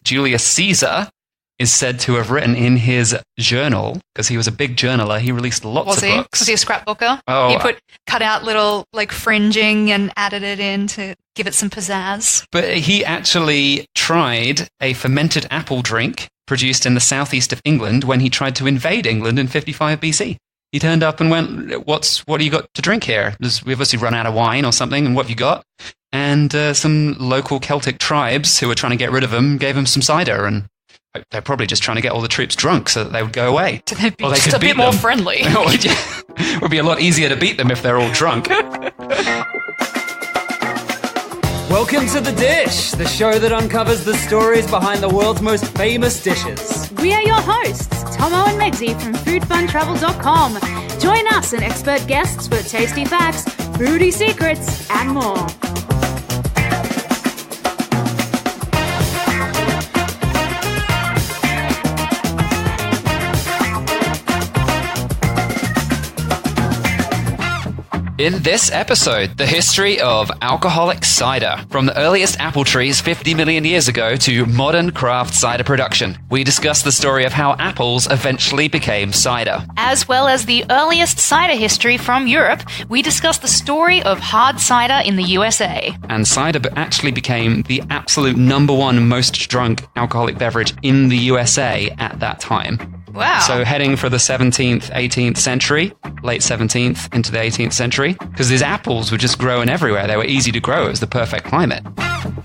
Julius Caesar is said to have written in his journal, because he was a big journaler. He released lots of books. Was he a scrapbooker? Oh, he cut out little fringing and added it in to give it some pizzazz. But he actually tried a fermented apple drink produced in the southeast of England when he tried to invade England in 55 BC. He turned up and went, what do you got to drink here? We've obviously run out of wine or something, and what have you got? And some local Celtic tribes who were trying to get rid of him gave him some cider, and they're probably just trying to get all the troops drunk so that they would go away. So they'd be just a bit more friendly. It would be a lot easier to beat them if they're all drunk. Welcome to The Dish, the show that uncovers the stories behind the world's most famous dishes. We are your hosts, Tomo and Megsy from foodfuntravel.com. Join us and expert guests for tasty facts, foodie secrets, and more. In this episode, the history of alcoholic cider, from the earliest apple trees 50 million years ago to modern craft cider production. We discuss the story of how apples eventually became cider. As well as the earliest cider history from Europe, we discuss the story of hard cider in the USA. And cider actually became the absolute number one most drunk alcoholic beverage in the USA at that time. Wow. So heading for the 17th, 18th century, late 17th into the 18th century, because these apples were just growing everywhere. They were easy to grow. It was the perfect climate.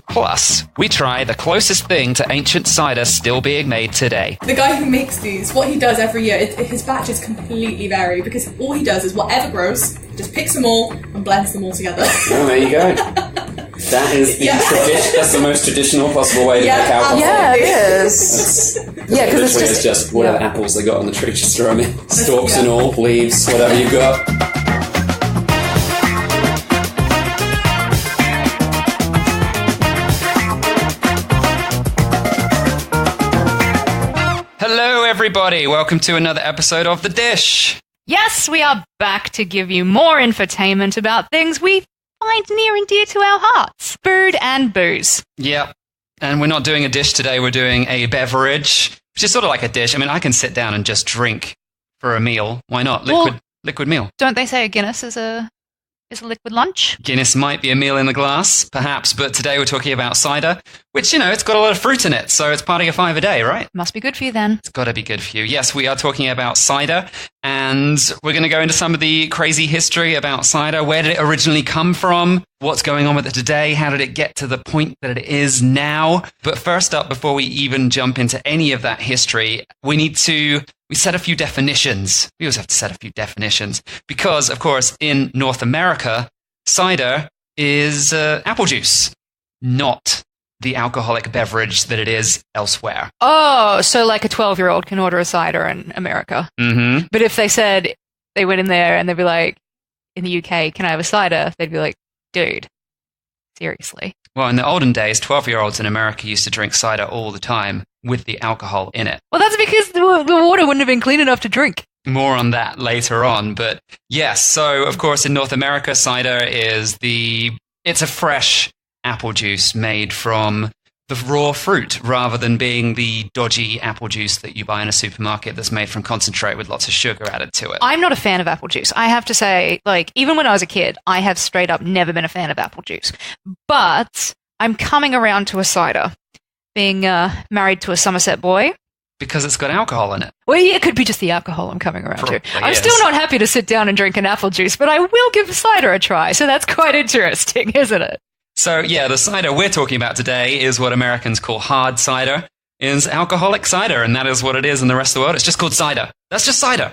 Plus, we try the closest thing to ancient cider still being made today. The guy who makes these, what he does every year, his batches completely vary, because all he does is whatever grows, just picks them all and blends them all together. Oh, there you go. That is that's the most traditional possible way to make alcohol. Yeah, it is. Because it's just whatever apples they got on the tree, just throw them in. Stalks and all, leaves, whatever you've got. Hello, everybody. Welcome to another episode of The Dish. Yes, we are back to give you more infotainment about things we find near and dear to our hearts. Food and booze. Yep. And we're not doing a dish today, we're doing a beverage, which is sort of like a dish. I mean, I can sit down and just drink for a meal. Why not? Liquid meal. Don't they say a Guinness is a liquid lunch? Guinness might be a meal in the glass, perhaps, but today we're talking about cider, which, it's got a lot of fruit in it, so it's part of your 5 a day, right? Must be good for you then. It's got to be good for you. Yes, we are talking about cider, and we're going to go into some of the crazy history about cider. Where did it originally come from? What's going on with it today? How did it get to the point that it is now? But first up, before we even jump into any of that history, we set a few definitions. We always have to set a few definitions because, of course, in North America, cider is apple juice, not the alcoholic beverage that it is elsewhere. Oh, so like a 12-year-old can order a cider in America. Mm-hmm. But if they went in there and they'd be like, in the UK, can I have a cider? They'd be like, dude, seriously. Well, in the olden days, 12-year-olds in America used to drink cider all the time with the alcohol in it. Well, that's because the water wouldn't have been clean enough to drink. More on that later on. But yes, so of course in North America, cider is it's a fresh apple juice made from the raw fruit rather than being the dodgy apple juice that you buy in a supermarket that's made from concentrate with lots of sugar added to it. I'm not a fan of apple juice. I have to say, even when I was a kid, I have straight up never been a fan of apple juice. But I'm coming around to a cider, being married to a Somerset boy. Because it's got alcohol in it. Well, yeah, it could be just the alcohol I'm coming around to. I'm yes. still not happy to sit down and drink an apple juice, but I will give cider a try. So that's quite interesting, isn't it? So, yeah, the cider we're talking about today is what Americans call hard cider, is alcoholic cider, and that is what it is in the rest of the world. It's just called cider. That's just cider.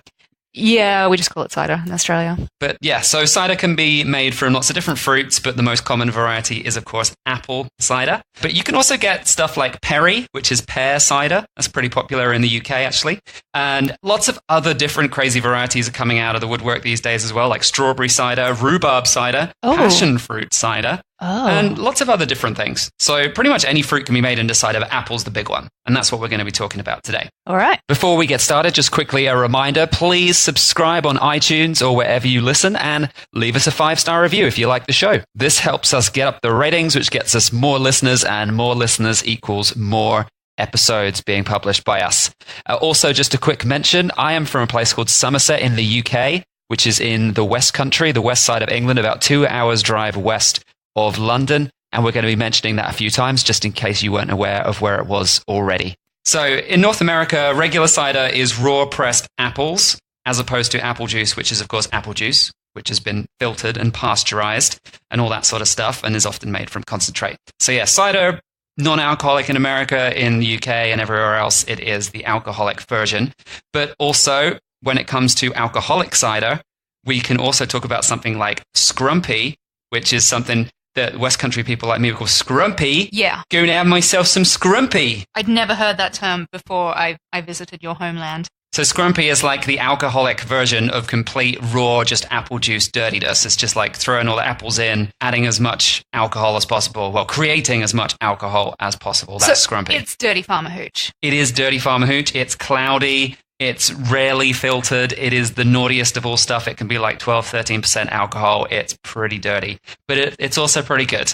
Yeah, we just call it cider in Australia. But yeah, so cider can be made from lots of different fruits, but the most common variety is, of course, apple cider. But you can also get stuff like perry, which is pear cider. That's pretty popular in the UK, actually. And lots of other different crazy varieties are coming out of the woodwork these days as well, like strawberry cider, rhubarb cider, passion fruit cider, and lots of other different things. So pretty much any fruit can be made into cider, but apple's the big one. And that's what we're going to be talking about today. All right. Before we get started, just quickly a reminder, please subscribe on iTunes or wherever you listen and leave us a 5-star review if you like the show. This helps us get up the ratings, which gets us more listeners, and more listeners equals more episodes being published by us. Also, just a quick mention, I am from a place called Somerset in the UK, which is in the West Country, the west side of England, about 2 hours drive west of London. And we're going to be mentioning that a few times, just in case you weren't aware of where it was already. So in North America, regular cider is raw pressed apples, as opposed to apple juice, which is, of course, apple juice, which has been filtered and pasteurized and all that sort of stuff, and is often made from concentrate. So yeah, cider, non-alcoholic in America, in the UK and everywhere else, it is the alcoholic version. But also, when it comes to alcoholic cider, we can also talk about something like scrumpy, which is something that West Country people like me would call scrumpy. Yeah. Going to have myself some scrumpy. I'd never heard that term before I visited your homeland. So scrumpy is like the alcoholic version of complete raw, just apple juice dirtiness. It's just like throwing all the apples in, adding as much alcohol as possible, well, creating as much alcohol as possible. That's scrumpy. It's dirty farmer hooch. It is dirty farmer hooch. It's cloudy. It's rarely filtered. It is the naughtiest of all stuff. It can be like 12, 13% alcohol. It's pretty dirty, but it's also pretty good.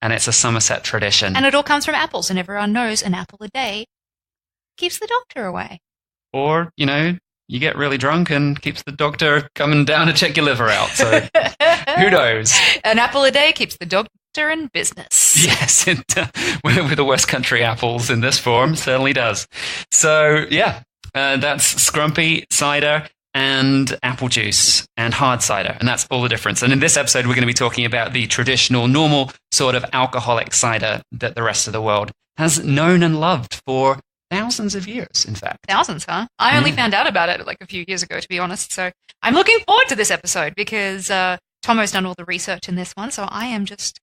And it's a Somerset tradition. And it all comes from apples, and everyone knows an apple a day keeps the doctor away. Or, you know, you get really drunk and keeps the doctor coming down to check your liver out. So who knows? An apple a day keeps the doctor in business. Yes, with the West Country apples in this form, certainly does. So, yeah. That's scrumpy cider and apple juice and hard cider. And that's all the difference. And in this episode, we're going to be talking about the traditional, normal sort of alcoholic cider that the rest of the world has known and loved for thousands of years, in fact. Thousands, huh? I only found out about it like a few years ago, to be honest. So I'm looking forward to this episode because Tomo's done all the research in this one. So I'm just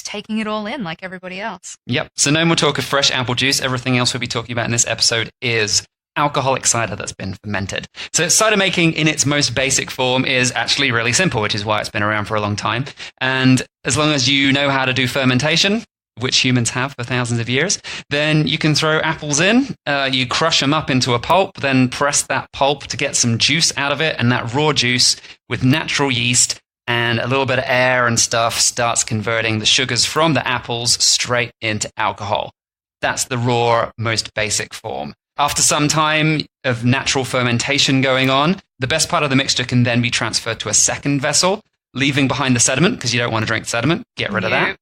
taking it all in like everybody else. Yep. So no more talk of fresh apple juice. Everything else we'll be talking about in this episode is alcoholic cider that's been fermented. So cider making in its most basic form is actually really simple, which is why it's been around for a long time. And as long as you know how to do fermentation, which humans have for thousands of years, then you can throw apples in, you crush them up into a pulp, then press that pulp to get some juice out of it, and that raw juice with natural yeast and a little bit of air and stuff starts converting the sugars from the apples straight into alcohol. That's the raw, most basic form. After some time of natural fermentation going on, the best part of the mixture can then be transferred to a second vessel, leaving behind the sediment, because you don't want to drink sediment. Get rid of that.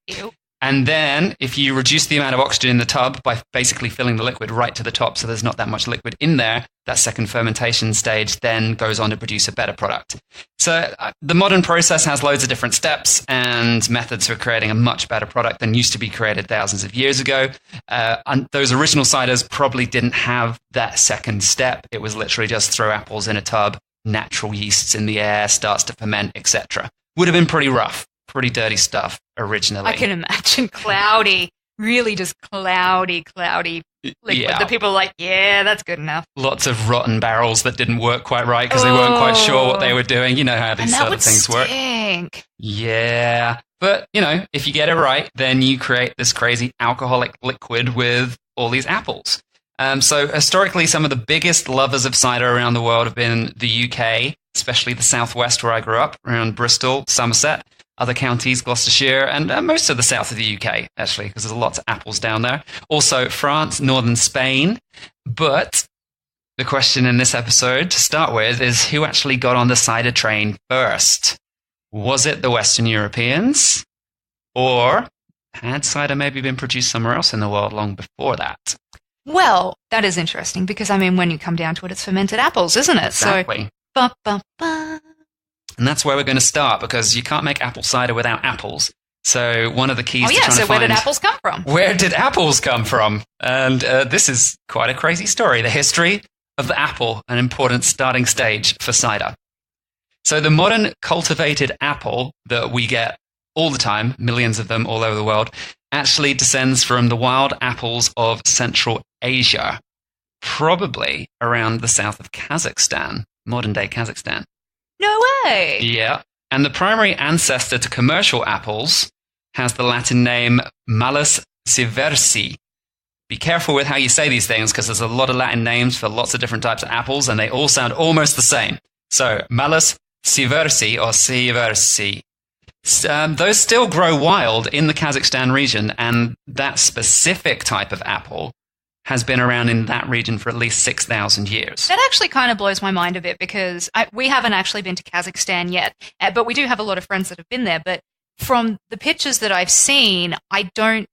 And then if you reduce the amount of oxygen in the tub by basically filling the liquid right to the top so there's not that much liquid in there, that second fermentation stage then goes on to produce a better product. So the modern process has loads of different steps and methods for creating a much better product than used to be created thousands of years ago. And those original ciders probably didn't have that second step. It was literally just throw apples in a tub, natural yeasts in the air, starts to ferment, etc. Would have been pretty rough. Pretty dirty stuff originally. I can imagine cloudy, really just cloudy liquid. Yeah. The people are like, yeah, that's good enough. Lots of rotten barrels that didn't work quite right because they weren't quite sure what they were doing. You know how these sort of things work. Yeah. But, you know, if you get it right, then you create this crazy alcoholic liquid with all these apples. So historically, some of the biggest lovers of cider around the world have been the UK, especially the southwest where I grew up, around Bristol, Somerset. Other counties, Gloucestershire, and most of the south of the UK, actually, because there's lots of apples down there. Also, France, northern Spain. But the question in this episode, to start with, is who actually got on the cider train first? Was it the Western Europeans? Or had cider maybe been produced somewhere else in the world long before that? Well, that is interesting, because, I mean, when you come down to it, it's fermented apples, isn't it? Exactly. So, And that's where we're going to start, because you can't make apple cider without apples. So one of the keys to trying to find... where did apples come from? Where did apples come from? And this is quite a crazy story. The history of the apple, an important starting stage for cider. So the modern cultivated apple that we get all the time, millions of them all over the world, actually descends from the wild apples of Central Asia, probably around the south of Kazakhstan, modern-day Kazakhstan. No way! Yeah. And the primary ancestor to commercial apples has the Latin name Malus Pumila. Be careful with how you say these things, because there's a lot of Latin names for lots of different types of apples, and they all sound almost the same. So, Malus Pumila or Siversi. Those still grow wild in the Kazakhstan region, and that specific type of apple has been around in that region for at least 6,000 years. That actually kind of blows my mind a bit because we haven't actually been to Kazakhstan yet, but we do have a lot of friends that have been there. But from the pictures that I've seen, I don't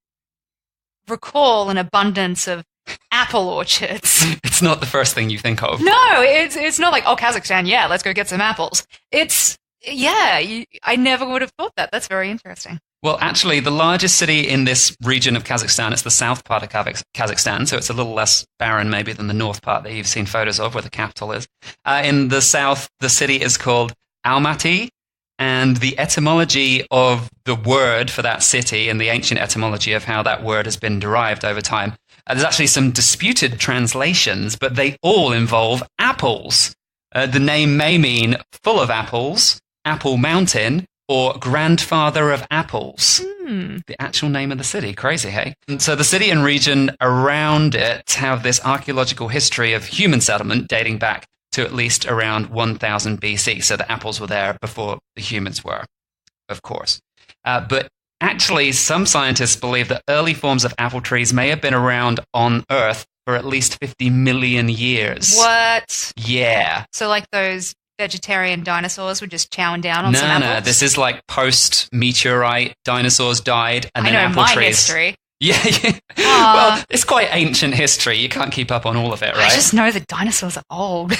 recall an abundance of apple orchards. It's not the first thing you think of. No, it's not like, oh, Kazakhstan, yeah, let's go get some apples. I never would have thought that. That's very interesting. Well, actually, the largest city in this region of Kazakhstan is the south part of Kazakhstan, so it's a little less barren maybe than the north part that you've seen photos of, where the capital is. In the south, the city is called Almaty, and the etymology of the word for that city and the ancient etymology of how that word has been derived over time, there's actually some disputed translations, but they all involve apples. The name may mean full of apples, Apple Mountain, or grandfather of apples. The actual name of the city. Crazy, hey? And so the city and region around it have this archaeological history of human settlement dating back to at least around 1000 BC. So the apples were there before the humans were, of course. But actually, some scientists believe that early forms of apple trees may have been around on Earth for at least 50 million years. What? Yeah. So like those vegetarian dinosaurs were just chowing down on some apples? No, this is like post-meteorite. Dinosaurs died, and then apple trees. I know my history. Yeah. Well, it's quite ancient history. You can't keep up on all of it, right? I just know that dinosaurs are old.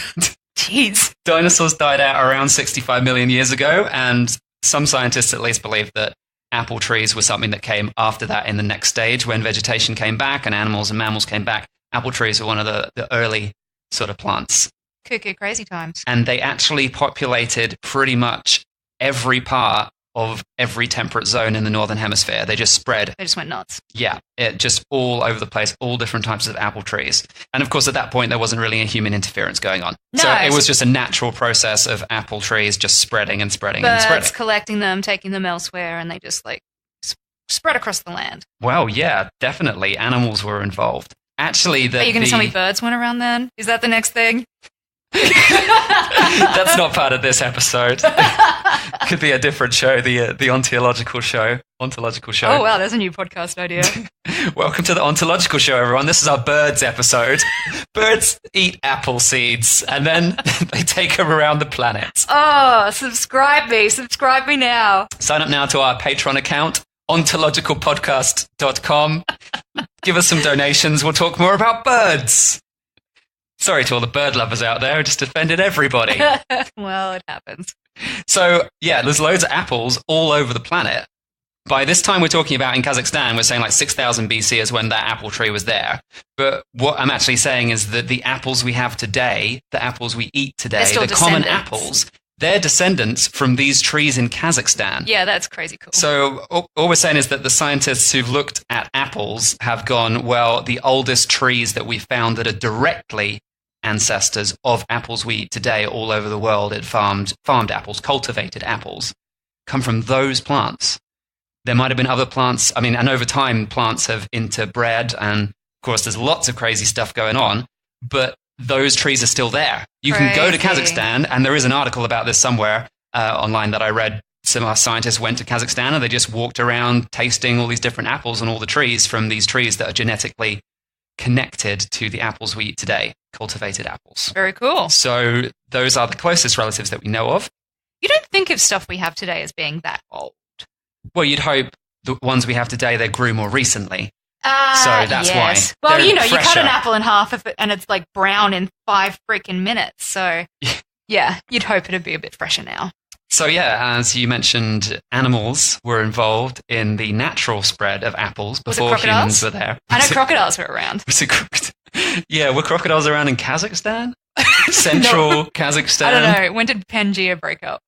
Jeez. Dinosaurs died out around 65 million years ago, and some scientists at least believe that apple trees were something that came after that in the next stage when vegetation came back and animals and mammals came back. Apple trees were one of the early sort of plants. Cuckoo crazy times. And they actually populated pretty much every part of every temperate zone in the northern hemisphere. They just spread. They just went nuts. Yeah, it just all over the place, all different types of apple trees. And of course, at that point, there wasn't really a human interference going on. No, so it was just a natural process of apple trees just spreading and spreading and spreading. Birds collecting them, taking them elsewhere, and they just like spread across the land. Well, yeah, definitely. Animals were involved. Actually, Are you going to tell me birds went around then? Is that the next thing? That's not part of this episode. Could be a different show, the ontological show. Oh wow, there's a new podcast idea. Welcome to the ontological show, everyone. This is our birds episode. Birds eat apple seeds and then they take them around the planet. Oh, subscribe me now. Sign up now to our Patreon account, ontologicalpodcast.com. Give us some donations. We'll talk more about birds. Sorry to all the bird lovers out there. I just offended everybody. Well, it happens. So, yeah, there's loads of apples all over the planet. By this time we're talking about in Kazakhstan, we're saying like 6,000 BC is when that apple tree was there. But what I'm actually saying is that the apples we have today, the apples we eat today, the common apples, they're descendants from these trees in Kazakhstan. Yeah, that's crazy cool. So all we're saying is that the scientists who've looked at apples have gone, well, the oldest trees that we found that are directly ancestors of apples we eat today all over the world, farmed apples, cultivated apples, come from those plants. There might have been other plants. I mean, and over time, plants have interbred, and of course, there's lots of crazy stuff going on, but those trees are still there. You can go to Kazakhstan, and there is an article about this somewhere online that I read. Some scientists went to Kazakhstan, and they just walked around tasting all these different apples on all the trees from these trees that are genetically connected to the apples we eat today, cultivated apples. Very cool. So those are the closest relatives that we know of. You don't think of stuff we have today as being that old. Well, you'd hope the ones we have today, they grew more recently. So that's why. Well, you know, you cut an apple in half and it's like brown in 5 freaking minutes. So yeah, you'd hope it'd be a bit fresher now. So yeah, as you mentioned, animals were involved in the natural spread of apples before humans were there. I know crocodiles were around. Yeah, were crocodiles around in Kazakhstan? Central Kazakhstan? I don't know. When did Pangea break up?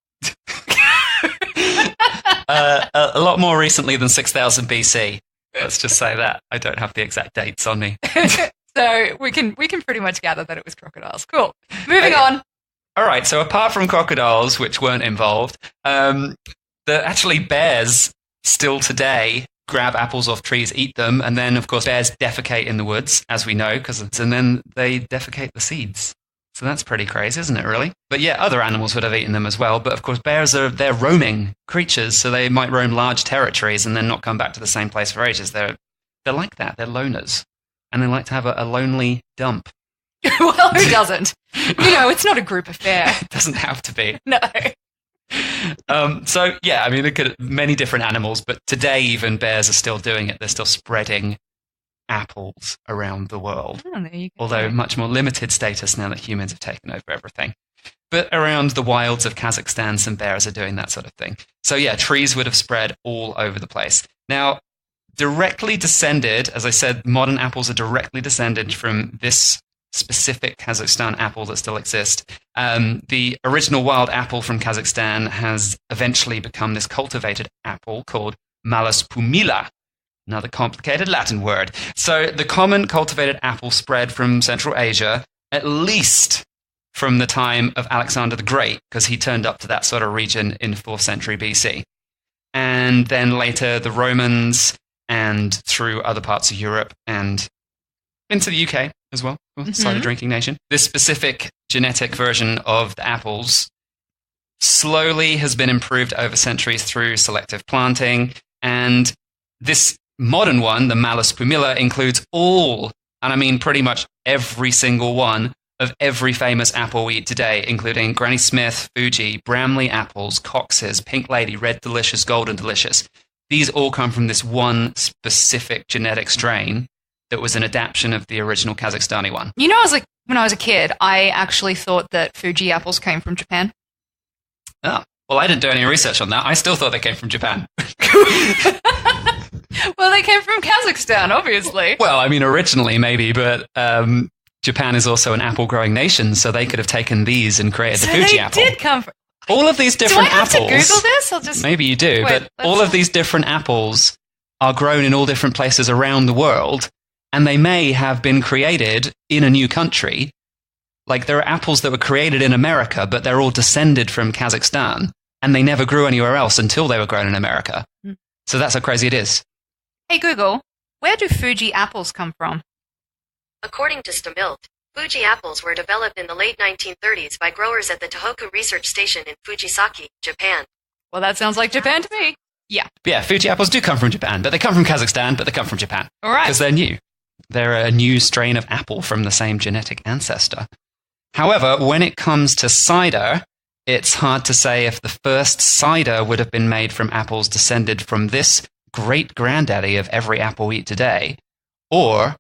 A lot more recently than 6,000 BC. Let's just say that. I don't have the exact dates on me. So we can pretty much gather that it was crocodiles. Cool. Moving on. All right, so apart from crocodiles, which weren't involved, actually bears still today grab apples off trees, eat them, and then, of course, bears defecate in the woods, as we know, and then they defecate the seeds. So that's pretty crazy, isn't it, really? But yeah, other animals would have eaten them as well. But of course, bears they're roaming creatures, so they might roam large territories and then not come back to the same place for ages. They're like that. They're loners. and they like to have a lonely dump. Well, who doesn't? It's not a group affair. It doesn't have to be. No. So, yeah, I mean, look at many different animals, but today even bears are still doing it. They're still spreading apples around the world. Oh, there you go. Although much more limited status now that humans have taken over everything. But around the wilds of Kazakhstan, some bears are doing that sort of thing. So, yeah, trees would have spread all over the place. Now, directly descended, as I said, modern apples are directly descended from this specific Kazakhstan apple that still exists. The original wild apple from Kazakhstan has eventually become this cultivated apple called Malus Pumila, another complicated Latin word. So the common cultivated apple spread from Central Asia, at least from the time of Alexander the Great, because he turned up to that sort of region in 4th century BC. And then later the Romans, and through other parts of Europe and into the UK as well, cider drinking nation. This specific genetic version of the apples slowly has been improved over centuries through selective planting. And this modern one, the Malus Pumila, includes all, and I mean pretty much every single one of every famous apple we eat today, including Granny Smith, Fuji, Bramley apples, Coxes, Pink Lady, Red Delicious, Golden Delicious. These all come from this one specific genetic strain that was an adaptation of the original Kazakhstani one. When I was a kid, I actually thought that Fuji apples came from Japan. Oh, well, I didn't do any research on that. I still thought they came from Japan. Well, they came from Kazakhstan, obviously. Well, I mean, originally maybe, but Japan is also an apple-growing nation, so they could have taken these and created the Fuji apple. They did come from... All of these different apples... Do I have to Google this? I'll just... Maybe you do, but all of these different apples are grown in all different places around the world, and they may have been created in a new country. Like, there are apples that were created in America, but they're all descended from Kazakhstan, and they never grew anywhere else until they were grown in America. So that's how crazy it is. Hey, Google, where do Fuji apples come from? According to Stamilt, Fuji apples were developed in the late 1930s by growers at the Tohoku Research Station in Fujisaki, Japan. Well, that sounds like Japan to me. Yeah. Yeah, Fuji apples do come from Japan, but they come from Kazakhstan, but they come from Japan. All right. Because they're new. They're a new strain of apple from the same genetic ancestor. However, when it comes to cider, it's hard to say if the first cider would have been made from apples descended from this great-granddaddy of every apple we eat today, or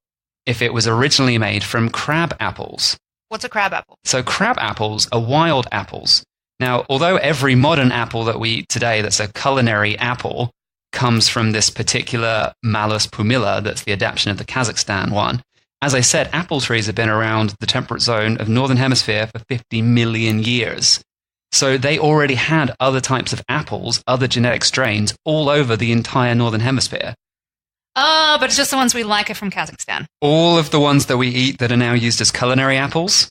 if it was originally made from crab apples. What's a crab apple? So crab apples are wild apples. Now, although every modern apple that we eat today that's a culinary apple comes from this particular Malus Pumila, that's the adaptation of the Kazakhstan one, as I said, apple trees have been around the temperate zone of Northern Hemisphere for 50 million years. So they already had other types of apples, other genetic strains, all over the entire Northern Hemisphere. But it's just the ones we like are from Kazakhstan. All of the ones that we eat that are now used as culinary apples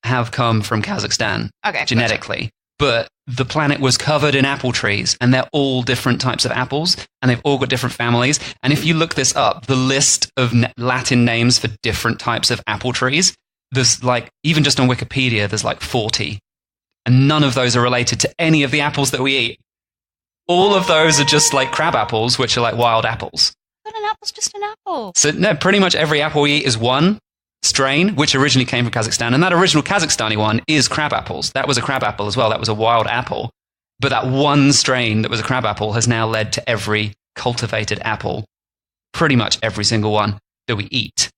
have come from Kazakhstan, genetically. Gotcha. But the planet was covered in apple trees, and they're all different types of apples, and they've all got different families. And if you look this up, the list of Latin names for different types of apple trees, there's even just on Wikipedia, there's 40. And none of those are related to any of the apples that we eat. All of those are just crab apples, which are wild apples. But an apple's just an apple. So no, pretty much every apple we eat is one strain, which originally came from Kazakhstan. And that original Kazakhstani one is crab apples. That was a crab apple as well. That was a wild apple. But that one strain that was a crab apple has now led to every cultivated apple, pretty much every single one that we eat.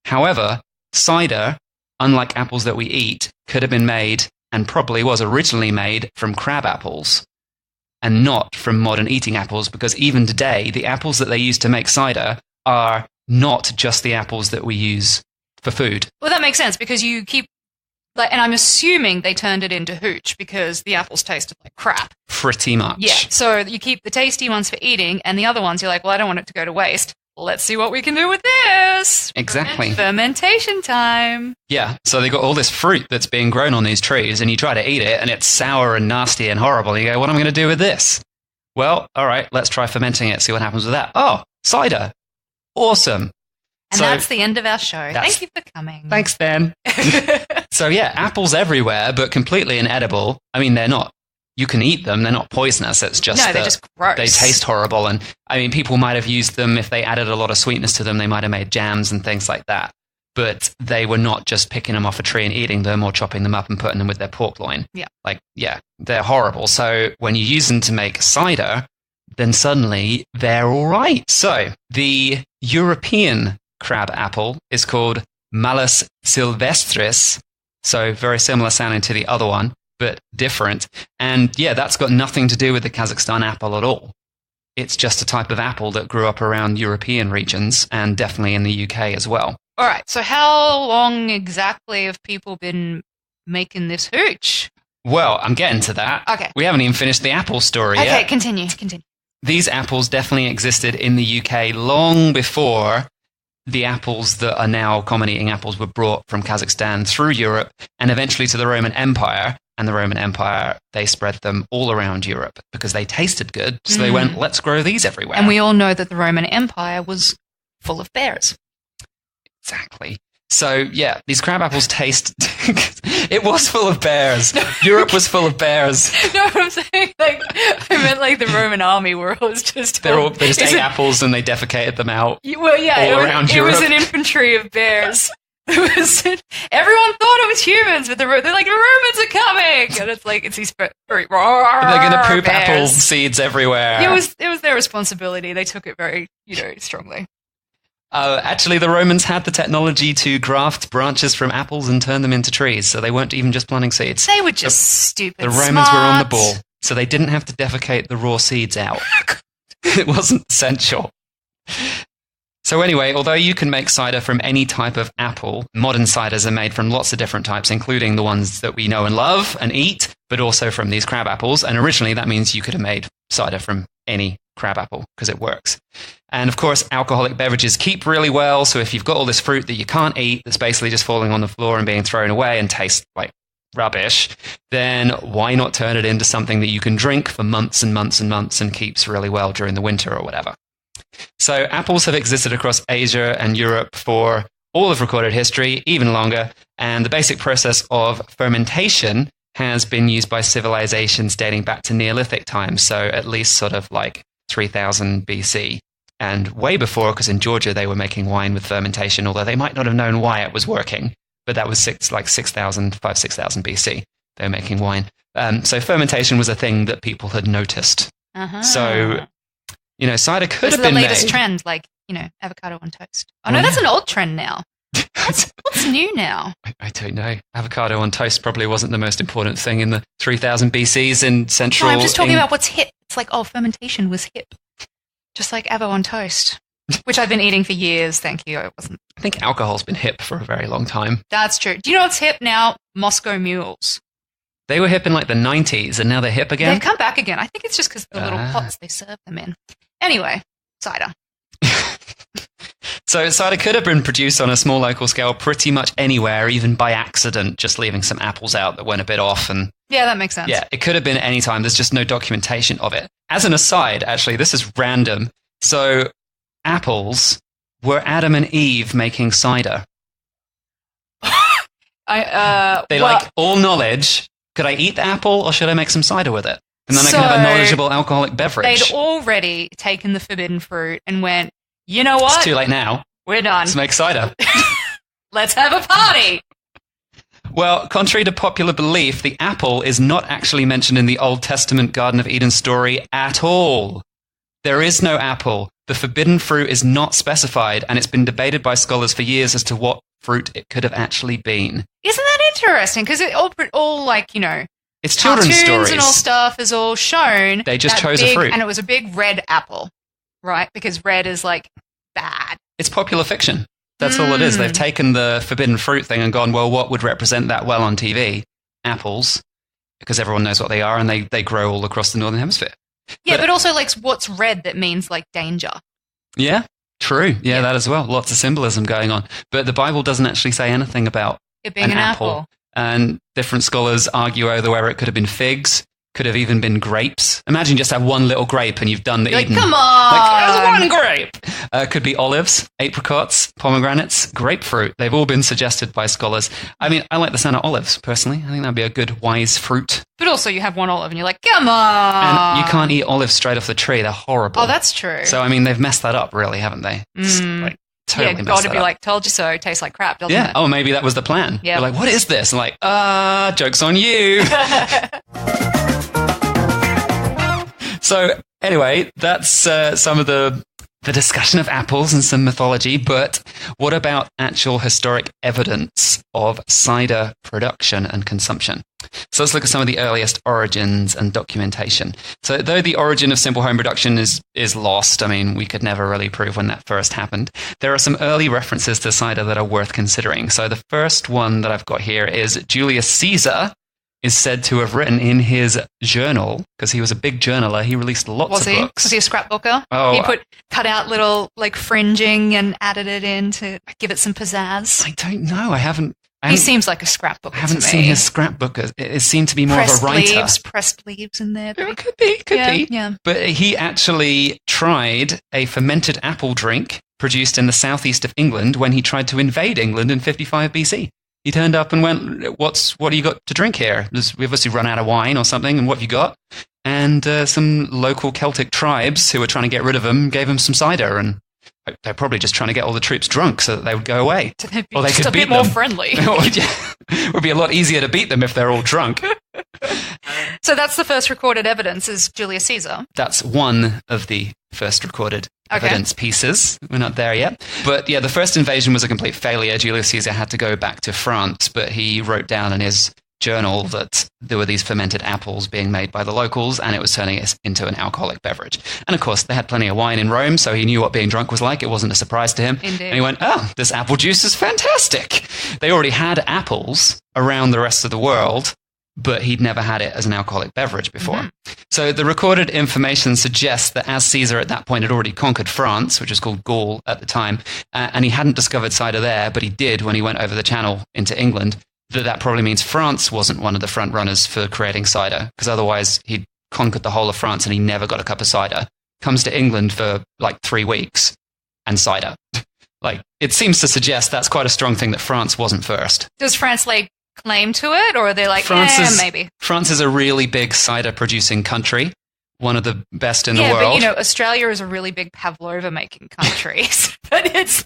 However, cider, unlike apples that we eat, could have been made, and probably was originally made, from crab apples and not from modern eating apples, because even today, the apples that they use to make cider are not just the apples that we use for food. Well, that makes sense, because you keep, and I'm assuming they turned it into hooch because the apples tasted like crap. Pretty much. Yeah, so you keep the tasty ones for eating, and the other ones you're like, well, I don't want it to go to waste. Let's see what we can do with this. Exactly. Fermentation time. Yeah, so they got all this fruit that's being grown on these trees, and you try to eat it, and it's sour and nasty and horrible. And you go, what am I going to do with this? Well, all right, let's try fermenting it, see what happens with that. Oh, cider. Awesome. And that's the end of our show. Thank you for coming. Thanks, Ben. So yeah, apples everywhere, but completely inedible. I mean, they're not you can eat them. They're not poisonous. It's just they're just gross. They taste horrible. And I mean, people might have used them if they added a lot of sweetness to them. They might have made jams and things like that. But they were not just picking them off a tree and eating them or chopping them up and putting them with their pork loin. Yeah. They're horrible. So when you use them to make cider, then suddenly they're all right. So the European crab apple is called Malus sylvestris. So very similar sounding to the other one, but different. And yeah, that's got nothing to do with the Kazakhstan apple at all. It's just a type of apple that grew up around European regions and definitely in the UK as well. All right. So how long exactly have people been making this hooch? Well, I'm getting to that. Okay. We haven't even finished the apple story yet. Okay, continue. These apples definitely existed in the UK long before the apples that are now common eating apples were brought from Kazakhstan through Europe and eventually to the Roman Empire. And the Roman Empire, they spread them all around Europe because they tasted good. So they went, let's grow these everywhere. And we all know that the Roman Empire was full of bears. Exactly. So, yeah, these crab apples taste... It was full of bears. Europe was full of bears. No, I'm saying, I meant the Roman army where it was just... They just ate apples and they defecated them out around Europe. It was an infantry of bears. Everyone thought it was humans, but they're like, the Romans are coming! And it's these... They're going to poop apple seeds everywhere. It was their responsibility. They took it very, strongly. Actually, the Romans had the technology to graft branches from apples and turn them into trees, so they weren't even just planting seeds. They were just stupid. The Romans were on the ball, so they didn't have to defecate the raw seeds out. It wasn't essential. So anyway, although you can make cider from any type of apple, modern ciders are made from lots of different types, including the ones that we know and love and eat, but also from these crab apples. And originally, that means you could have made cider from any crab apple because it works. And of course, alcoholic beverages keep really well. So if you've got all this fruit that you can't eat, that's basically just falling on the floor and being thrown away and tastes like rubbish, then why not turn it into something that you can drink for months and months and months and keeps really well during the winter or whatever. So apples have existed across Asia and Europe for all of recorded history, even longer. And the basic process of fermentation has been used by civilizations dating back to Neolithic times. So at least sort of 3000 BC. And way before, because in Georgia they were making wine with fermentation, although they might not have known why it was working. But that was 6,000 BC. They were making wine. So fermentation was a thing that people had noticed. Uh-huh. So, cider could have been been the latest made. trend, avocado on toast. Oh, no, that's an old trend now. What's new now? I don't know. Avocado on toast probably wasn't the most important thing in the 3000 BCs in central... No, I'm just talking about what's hip. It's fermentation was hip. Just like avo on toast, which I've been eating for years, thank you. I think alcohol's been hip for a very long time. That's true. Do you know what's hip now? Moscow mules. They were hip in the 90s, and now they're hip again? They've come back again. I think it's just because of the little pots they serve them in. Anyway, cider. So cider could have been produced on a small local scale pretty much anywhere, even by accident, just leaving some apples out that went a bit off. And yeah, that makes sense. Yeah, it could have been any time. There's just no documentation of it. As an aside, actually, this is random. So apples, were Adam and Eve making cider? All knowledge. Could I eat the apple or should I make some cider with it? And then I can have a knowledgeable alcoholic beverage. They'd already taken the forbidden fruit and went, you know what? It's too late now. We're done. Let's make cider. Let's have a party. Well, contrary to popular belief, the apple is not actually mentioned in the Old Testament Garden of Eden story at all. There is no apple. The forbidden fruit is not specified, and it's been debated by scholars for years as to what fruit it could have actually been. Isn't that interesting? Because it all it's children's stories. And all stuff is all shown. They just chose a fruit. And it was a big red apple, right? Because red is bad. It's popular fiction. That's all it is. They've taken the forbidden fruit thing and gone, well, what would represent that well on TV? Apples, because everyone knows what they are, and they grow all across the Northern Hemisphere. Yeah, but also what's red that means danger. Yeah, true. Yeah, that as well. Lots of symbolism going on. But the Bible doesn't actually say anything about it being an apple. And different scholars argue over whether it could have been figs, Could have even been grapes. Imagine just have one little grape and you've done the Eden. Come on! Like, there's one grape! Could be olives, apricots, pomegranates, grapefruit. They've all been suggested by scholars. I mean, I like the sound of olives, personally. I think that'd be a good, wise fruit. But also you have one olive and you're like, come on! And you can't eat olives straight off the tree. They're horrible. Oh, that's true. So, I mean, they've messed that up, really, haven't they? Totally yeah, God to be like, told you so, tastes like crap, doesn't it? Oh, maybe that was the plan. Yeah. They're like, what is this? And like, joke's on you. So, anyway, that's some of the discussion of apples and some mythology, but what about actual historic evidence of cider production and consumption? So let's look at some of the earliest origins and documentation. So though the origin of simple home production is lost, I mean, we could never really prove when that first happened, there are some early references to cider that are worth considering. So the first one that I've got here is Julius Caesar is said to have written in his journal, because he was a big journaler, he released lots of books. Was he a scrapbooker? Oh, he cut out little like fringing and added it in to give it some pizzazz. I don't know. I haven't He seems like a scrapbooker. I haven't seen his scrapbook. It seemed to be more of a writer. Pressed leaves in there. It could be. Yeah. But he actually tried a fermented apple drink produced in the southeast of England when he tried to invade England in 55 BC. He turned up and went, what do you got to drink here? We obviously run out of wine or something, and what have you got? And some local Celtic tribes who were trying to get rid of him gave him some cider, and they're probably just trying to get all the troops drunk so that they would go away. Or they could beat them. A bit more friendly. It would be a lot easier to beat them if they're all drunk. So that's the first recorded evidence is Julius Caesar. That's one of the first recorded evidence pieces. We're not there yet. But yeah, the first invasion was a complete failure. Julius Caesar had to go back to France, but he wrote down in his journal that there were these fermented apples being made by the locals, and it was turning it into an alcoholic beverage. And of course, they had plenty of wine in Rome, so he knew what being drunk was like. It wasn't a surprise to him. Indeed. And he went, this apple juice is fantastic. They already had apples around the rest of the world, but he'd never had it as an alcoholic beverage before. Mm-hmm. So the recorded information suggests that as Caesar at that point had already conquered France, which was called Gaul at the time, and he hadn't discovered cider there, but he did when he went over the channel into England, that probably means France wasn't one of the front runners for creating cider, because otherwise he'd conquered the whole of France and he never got a cup of cider. Comes to England for like 3 weeks and cider. It seems to suggest that's quite a strong thing that France wasn't first. Does France lay claim to it, or are they like, maybe? France is a really big cider producing country, one of the best in the world. Yeah, but Australia is a really big pavlova making country, but it's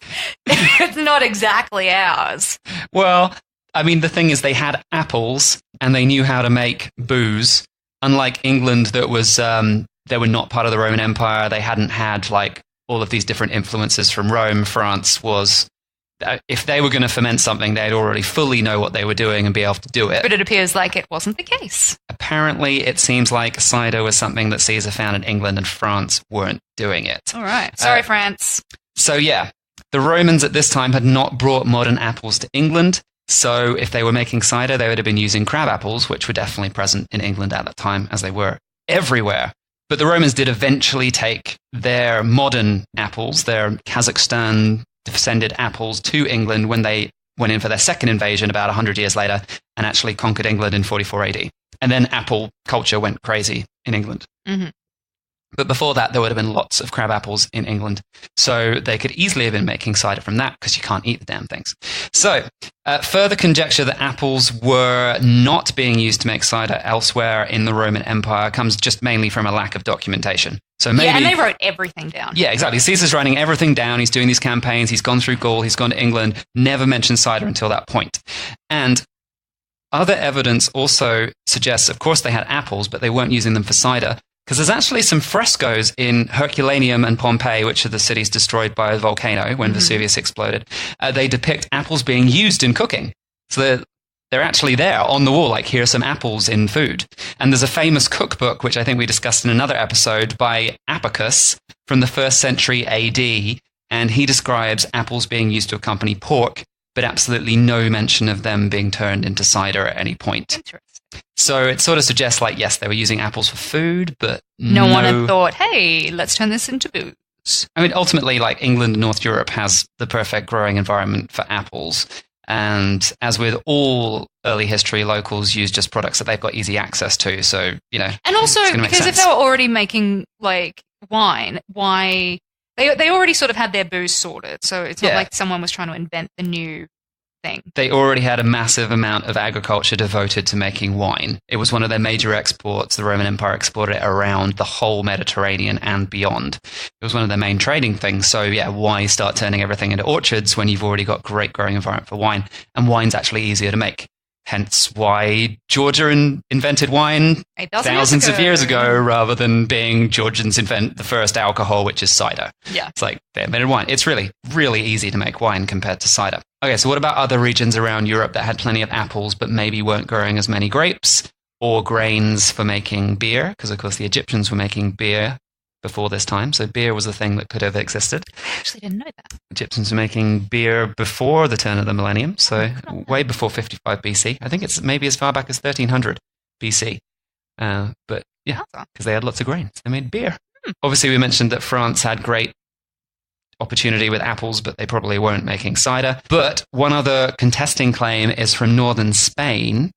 not exactly ours. Well, I mean, the thing is they had apples and they knew how to make booze, unlike England that was, they were not part of the Roman Empire. They hadn't had all of these different influences from Rome. France was, if they were going to ferment something, they'd already fully know what they were doing and be able to do it. But it appears like it wasn't the case. Apparently, it seems like cider was something that Caesar found in England and France weren't doing it. All right. Sorry, France. So yeah, the Romans at this time had not brought modern apples to England. So if they were making cider, they would have been using crab apples, which were definitely present in England at that time, as they were everywhere. But the Romans did eventually take their modern apples, their Kazakhstan-descended apples, to England when they went in for their second invasion about 100 years later and actually conquered England in 44 AD. And then apple culture went crazy in England. Mm-hmm. But before that, there would have been lots of crab apples in England. So they could easily have been making cider from that because you can't eat the damn things. So further conjecture that apples were not being used to make cider elsewhere in the Roman Empire comes just mainly from a lack of documentation. So maybe, and they wrote everything down. Yeah, exactly. Caesar's writing everything down. He's doing these campaigns. He's gone through Gaul. He's gone to England. Never mentioned cider until that point. And other evidence also suggests, of course, they had apples, but they weren't using them for cider. Because there's actually some frescoes in Herculaneum and Pompeii, which are the cities destroyed by a volcano when Vesuvius exploded. They depict apples being used in cooking. So they're actually there on the wall, like, here are some apples in food. And there's a famous cookbook, which I think we discussed in another episode, by Apicius from the 1st century AD. And he describes apples being used to accompany pork, but absolutely no mention of them being turned into cider at any point. Interesting. So it sort of suggests, yes, they were using apples for food, but no one had thought, hey, let's turn this into booze. I mean, ultimately, England and North Europe has the perfect growing environment for apples. And as with all early history, locals use just products that they've got easy access to. So, and also because if they were already making like wine, why they already sort of had their booze sorted. So it's not like someone was trying to invent the new thing. They already had a massive amount of agriculture devoted to making wine. It was one of their major exports. The Roman Empire exported it around the whole Mediterranean and beyond. It was one of their main trading things. So why start turning everything into orchards when you've already got great growing environment for wine? And wine's actually easier to make. Hence why Georgia invented wine thousands of years ago rather than being Georgians invent the first alcohol, which is cider. Yeah. It's like they invented wine. It's really, really easy to make wine compared to cider. Okay, so what about other regions around Europe that had plenty of apples but maybe weren't growing as many grapes or grains for making beer? Because, of course, the Egyptians were making beer before this time. So beer was a thing that could have existed. I actually didn't know that. Egyptians were making beer before the turn of the millennium, so way before 55 BC. I think it's maybe as far back as 1300 BC. But yeah, because they had lots of grains. They made beer. Obviously, we mentioned that France had great opportunity with apples, but they probably weren't making cider. But one other contesting claim is from northern Spain.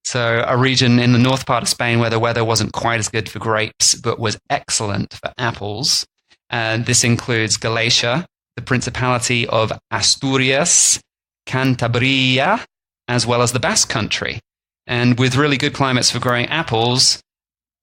So a region in the north part of Spain where the weather wasn't quite as good for grapes, but was excellent for apples. And this includes Galicia, the Principality of Asturias, Cantabria, as well as the Basque Country. And with really good climates for growing apples,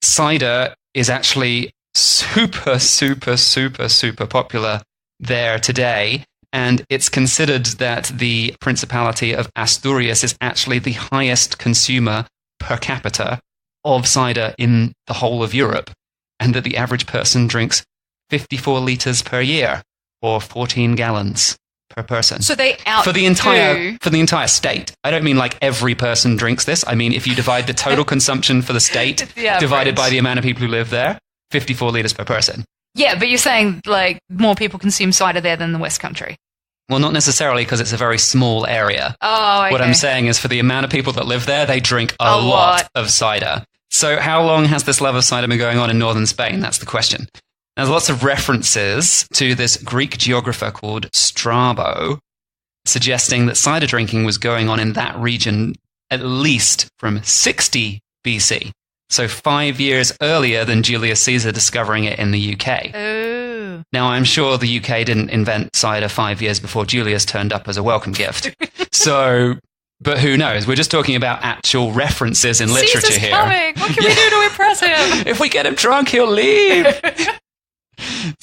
cider is actually super, super, super, super popular there today. And it's considered that the Principality of Asturias is actually the highest consumer per capita of cider in the whole of Europe, and that the average person drinks 54 litres per year, or 14 gallons per person. So they outdo... For the entire state. I don't mean like every person drinks this. I mean, if you divide the total consumption for the state divided by the amount of people who live there, 54 litres per person. Yeah, but you're saying like more people consume cider there than the West Country. Well, not necessarily because it's a very small area. Oh, okay. What I'm saying is for the amount of people that live there, they drink a lot of cider. So how long has this love of cider been going on in northern Spain? That's the question. There's lots of references to this Greek geographer called Strabo, suggesting that cider drinking was going on in that region at least from 60 BC. So 5 years earlier than Julius Caesar discovering it in the UK. Oh. Now, I'm sure the UK didn't invent cider 5 years before Julius turned up as a welcome gift. But who knows? We're just talking about actual references in literature Caesar's here. Coming. What can we do to impress him? If we get him drunk, he'll leave.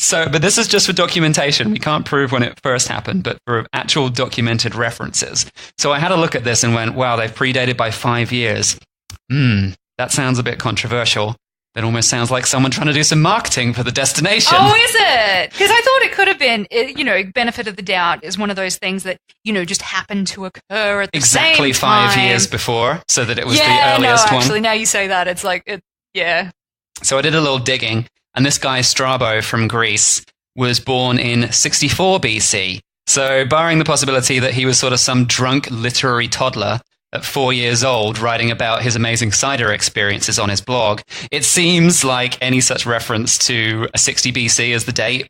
But this is just for documentation. We can't prove when it first happened, but for actual documented references. So I had a look at this and went, wow, they've predated by 5 years. That sounds a bit controversial. That almost sounds like someone trying to do some marketing for the destination. Oh, is it? Because I thought it could have been, benefit of the doubt is one of those things that, just happened to occur at the same time. Exactly 5 years before, so that it was the earliest one. Actually, now you say that, it's like, So I did a little digging, and this guy Strabo from Greece was born in 64 BC. So barring the possibility that he was sort of some drunk literary toddler at 4 years old writing about his amazing cider experiences on his blog, it seems like any such reference to a 60 BC as the date,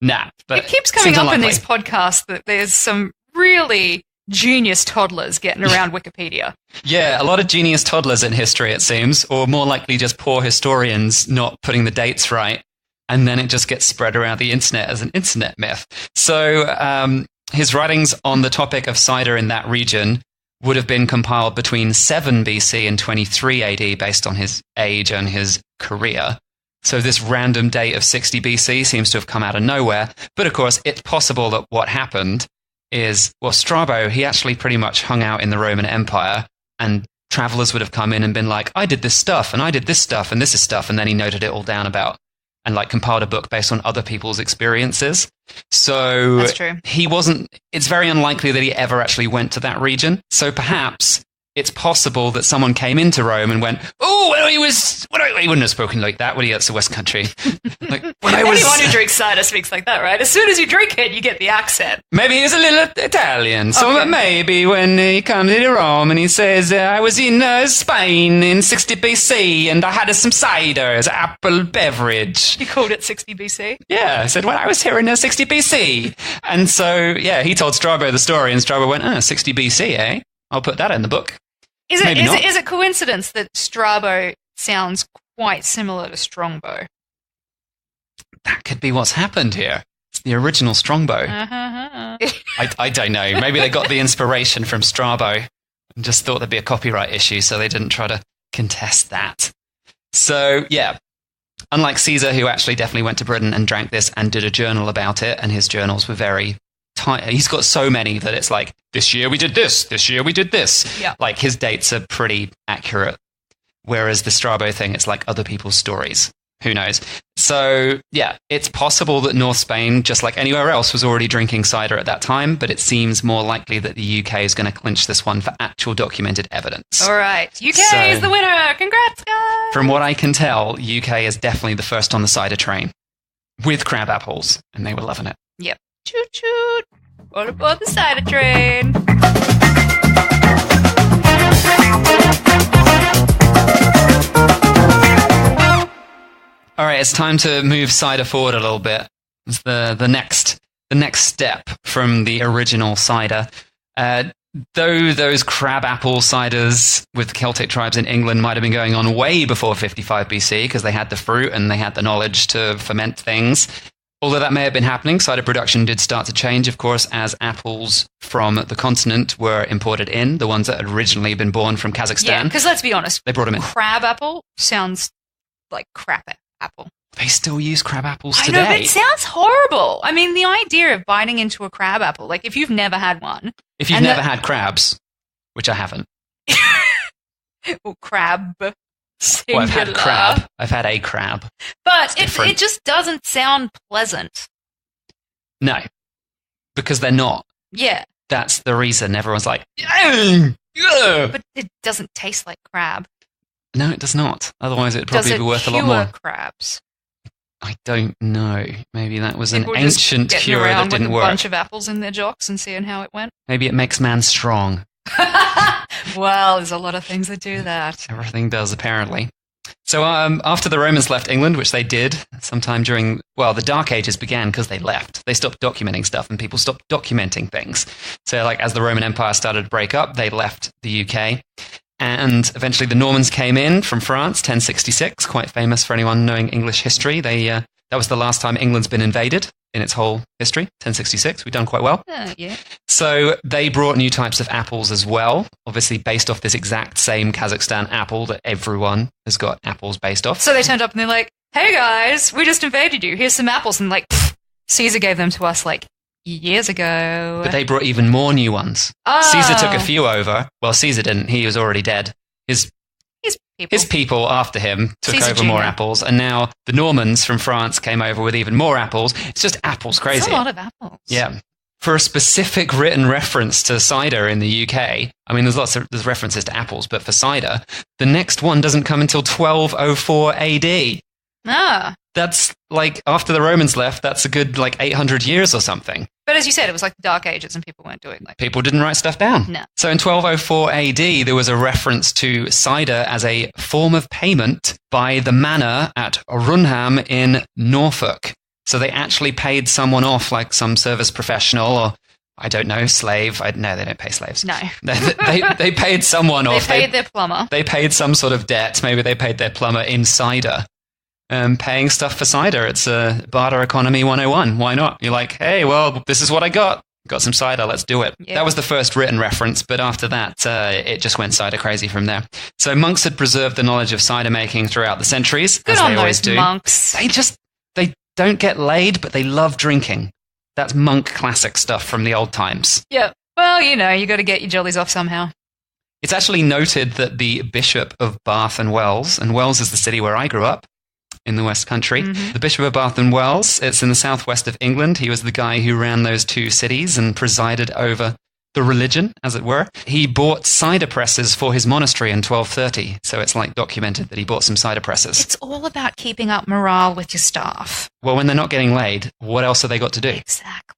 nah. It keeps coming up in these podcasts that there's some really genius toddlers getting around Wikipedia. Yeah, a lot of genius toddlers in history, it seems, or more likely just poor historians not putting the dates right, and then it just gets spread around the internet as an internet myth. So his writings on the topic of cider in that region would have been compiled between 7 BC and 23 AD based on his age and his career. So this random date of 60 BC seems to have come out of nowhere. But of course, it's possible that what happened is, Strabo, he actually pretty much hung out in the Roman Empire, and travelers would have come in and been like, I did this stuff, and I did this stuff, and this is stuff, and then he noted it all down and compiled a book based on other people's experiences. So that's true. It's very unlikely that he ever actually went to that region. So perhaps it's possible that someone came into Rome and went, "Oh, well, he wouldn't have spoken like that when he gets to West Country." Like, Anyone who drinks cider speaks like that, right? As soon as you drink it, you get the accent. Maybe he's a little Italian. So Okay. maybe when he comes into Rome and he says, "I was in Spain in 60 BC and I had some cider as an apple beverage." You called it 60 BC? Yeah, I said, "When I was here in 60 BC." And so, yeah, he told Strabo the story and Strabo went, 60 BC, eh? I'll put that in the book. Is Maybe not. it coincidence that Strabo sounds quite similar to Strongbow? That could be what's happened here. It's the original Strongbow. I don't know. Maybe they got the inspiration from Strabo and just thought there'd be a copyright issue, so they didn't try to contest that. So, yeah. Unlike Caesar, who actually definitely went to Britain and drank this and did a journal about it, and his journals were very tight. He's got so many that it's like, this year we did this year we did this. Yeah. Like, his dates are pretty accurate. Whereas the Strabo thing, it's like other people's stories. Who knows? So, yeah, it's possible that North Spain, just like anywhere else, was already drinking cider at that time, but it seems more likely that the UK is going to clinch this one for actual documented evidence. All right. UK is the winner. Congrats, guys. From what I can tell, UK is definitely the first on the cider train with crab apples, and they were loving it. Yep. Choot choot. All aboard the cider train. All right, it's time to move cider forward a little bit. It's the next step from the original cider. Though those crab apple ciders with Celtic tribes in England might have been going on way before 55 BC because they had the fruit and they had the knowledge to ferment things. Although that may have been happening, cider production did start to change, of course, as apples from the continent were imported in, the ones that had originally been born from Kazakhstan. Yeah, because let's be honest. They brought them in. Crab apple sounds like crap apple. They still use crab apples I today. know, but it sounds horrible. I mean, the idea of biting into a crab apple, like if you've never had one. If you've never had crabs, which I haven't. Or crab. Well, Singular. I've had crab. I've had a crab. But different. it just doesn't sound pleasant. No, because they're not. Yeah. That's the reason everyone's like, "Ugh, ugh." But it doesn't taste like crab. No, it does not. Otherwise, it'd probably Does be it worth a lot cure more. crabs? I don't know. Maybe that was an People just ancient getting cure around that didn't with a work. bunch of apples in their jocks and seeing how it went. Maybe it makes man strong. Well, there's a lot of things that do that. Everything does, apparently. So after the Romans left England, which they did sometime during, well, the Dark Ages began because they left. They stopped documenting stuff and people stopped documenting things. So like as the Roman Empire started to break up, they left the UK. And eventually the Normans came in from France, 1066, quite famous for anyone knowing English history. That was the last time England's been invaded in its whole history, 1066. We've done quite well. Yeah. So they brought new types of apples as well, obviously based off this exact same Kazakhstan apple that everyone has got apples based off. So they turned up and they're like, "Hey guys, we just invaded you. Here's some apples." And like, Caesar gave them to us like years ago. But they brought even more new ones. Oh. Caesar took a few over. Well, Caesar didn't. He was already dead. His people after him took Caesar over more Jr. apples, and now the Normans from France came over with even more apples. It's just apples crazy. That's a lot of apples. Yeah. For a specific written reference to cider in the UK, I mean, there's references to apples, but for cider, the next one doesn't come until 1204 AD. Ah. That's like after the Romans left, that's a good like 800 years or something. But as you said, it was like the Dark Ages and people weren't doing like... People didn't write stuff down. No. So in 1204 AD, there was a reference to cider as a form of payment by the manor at Runham in Norfolk. So they actually paid someone off, like some service professional or, I don't know, slave. No, they don't pay slaves. No. They paid someone off. They paid their plumber. They paid some sort of debt. Maybe they paid their plumber in cider. Paying stuff for cider. It's a barter economy 101. Why not? You're like, hey, well, this is what I got. Got some cider. Let's do it. Yeah. That was the first written reference, but after that, it just went cider crazy from there. So monks had preserved the knowledge of cider making throughout the centuries, Good as on they always those do. monks. They don't get laid, but they love drinking. That's monk classic stuff from the old times. Yeah. Well, you know, you got to get your jollies off somehow. It's actually noted that the Bishop of Bath and Wells is the city where I grew up, in the West Country. Mm-hmm. The Bishop of Bath and Wells, it's in the southwest of England. He was the guy who ran those two cities and presided over the religion, as it were. He bought cider presses for his monastery in 1230. So it's like documented that he bought some cider presses. It's all about keeping up morale with your staff. Well, when they're not getting laid, what else have they got to do? Exactly.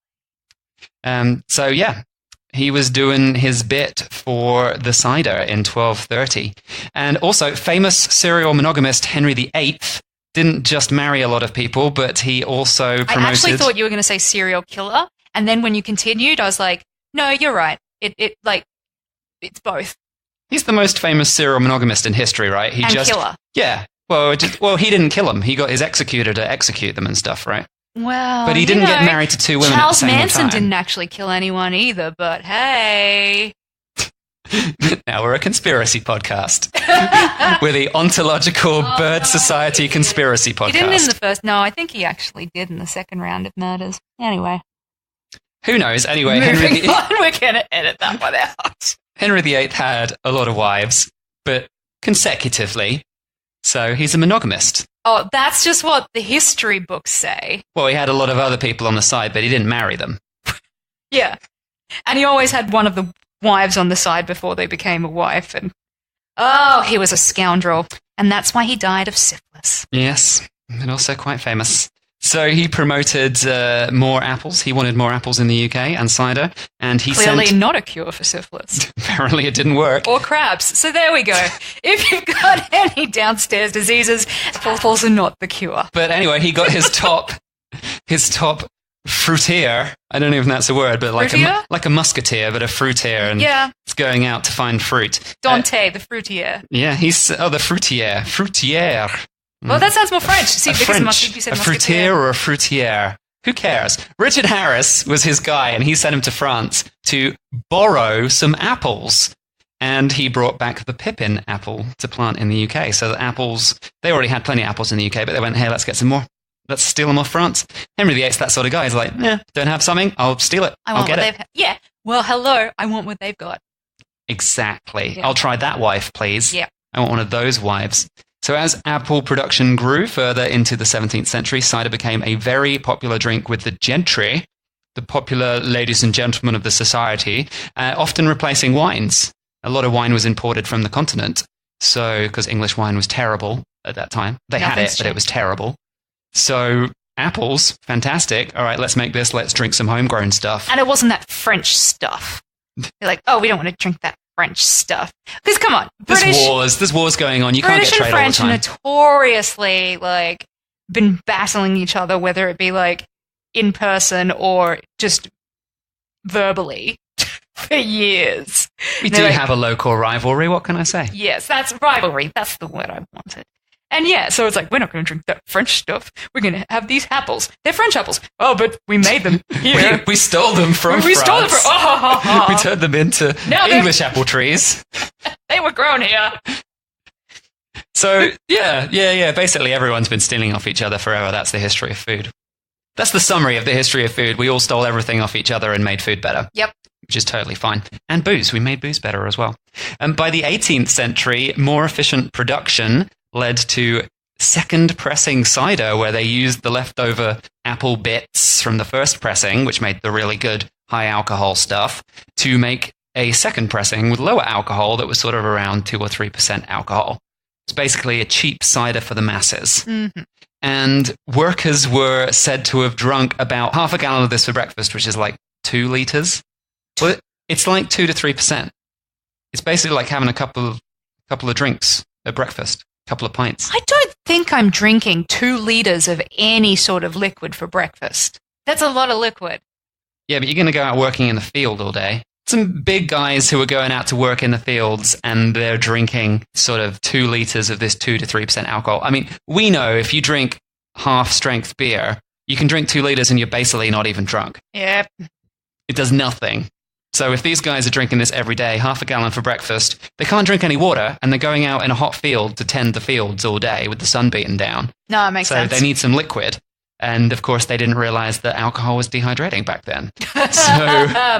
So yeah, he was doing his bit for the cider in 1230. And also, famous serial monogamist Henry VIII didn't just marry a lot of people, but he also promoted... I actually thought you were going to say serial killer. And then when you continued, I was like, no, you're right. It's both. He's the most famous serial monogamist in history, right? And killer. Yeah. Well, he didn't kill them. He got his executor to execute them and stuff, right? Well, but he didn't get married to two women at the same time. Charles Manson didn't actually kill anyone either, but hey. Now we're a conspiracy podcast. We're the Ontological Bird Society conspiracy podcast. He didn't in the first. No, I think he actually did in the second round of murders. Anyway. Who knows? Anyway, Moving on, we're going to edit that one out. Henry VIII had a lot of wives, but consecutively. So he's a monogamist. Oh, that's just what the history books say. Well, he had a lot of other people on the side, but he didn't marry them. Yeah. And he always had one of the wives on the side before they became a wife. And he was a scoundrel. And that's why he died of syphilis. Yes, and also quite famous. So he promoted more apples. He wanted more apples in the UK and cider. And he Clearly not a cure for syphilis. Apparently it didn't work. Or crabs. So there we go. If you've got any downstairs diseases, apples are not the cure. But anyway, he got his top fruitier. I don't know if that's a word, but like a musketeer, but a fruitier. And it's going out to find fruit. Dante, the fruitier. Yeah, the fruitier. Fruitier. Well, that sounds more French. See, because you said a fruitier or a fruitier. Who cares? Richard Harris was his guy, and he sent him to France to borrow some apples. And he brought back the pippin apple to plant in the UK. So the apples, they already had plenty of apples in the UK, but they went, hey, let's get some more. Let's steal them off France. Henry VIII's that sort of guy. He's like, don't have something, I'll steal it. I'll get it. Yeah. Well, hello, I want what they've got. Exactly. Yeah. I'll try that wife, please. Yeah. I want one of those wives. So as apple production grew further into the 17th century, cider became a very popular drink with the gentry, the popular ladies and gentlemen of the society, often replacing wines. A lot of wine was imported from the continent, so because English wine was terrible at that time. They had it, but it was terrible. So apples, fantastic. All right, let's make this. Let's drink some homegrown stuff. And it wasn't that French stuff. They're like, we don't want to drink that French stuff. Because come on, there's wars going on. You can't get trade all the time. British and French notoriously been battling each other, whether it be in person or just verbally for years. We do have a local rivalry. What can I say? Yes, that's rivalry. That's the word I wanted. And so it's we're not going to drink that French stuff. We're going to have these apples. They're French apples. Oh, but we made them here. we stole them from France. We stole them from... we turned them into English apple trees. They were grown here. So, yeah. Basically, everyone's been stealing off each other forever. That's the history of food. That's the summary of the history of food. We all stole everything off each other and made food better. Yep. Which is totally fine. And booze. We made booze better as well. And by the 18th century, more efficient production led to second pressing cider, where they used the leftover apple bits from the first pressing, which made the really good high alcohol stuff, to make a second pressing with lower alcohol that was sort of around 2 or 3% alcohol. It's basically a cheap cider for the masses. Mm-hmm. And workers were said to have drunk about half a gallon of this for breakfast, which is 2 liters. Well, it's 2 to 3%. It's basically like having a couple of drinks at breakfast. Couple of pints. I don't think I'm drinking 2 liters of any sort of liquid for breakfast. That's a lot of liquid. Yeah, but you're going to go out working in the field all day. Some big guys who are going out to work in the fields and they're drinking sort of 2 liters of this 2 to 3% alcohol. I mean, we know if you drink half-strength beer, you can drink 2 liters and you're basically not even drunk. Yep. It does nothing. So if these guys are drinking this every day, half a gallon for breakfast, they can't drink any water, and they're going out in a hot field to tend the fields all day with the sun beating down. No, it makes sense. So they need some liquid. And of course, they didn't realize that alcohol was dehydrating back then. So